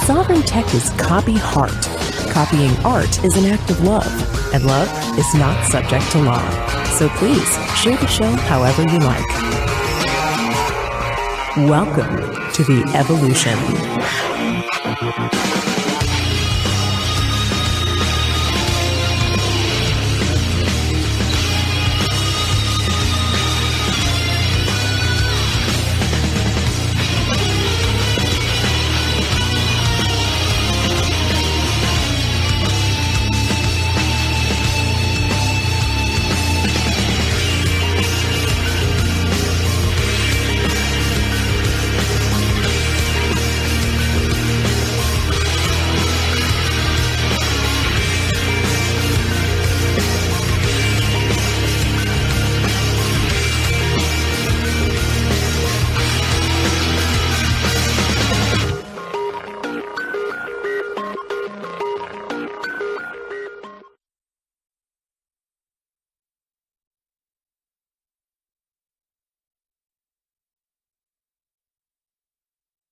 M: Sovryn Tech is copy heart. Copying art is an act of love, and love is not subject to law. So please share the show however you like. Welcome to the evolution.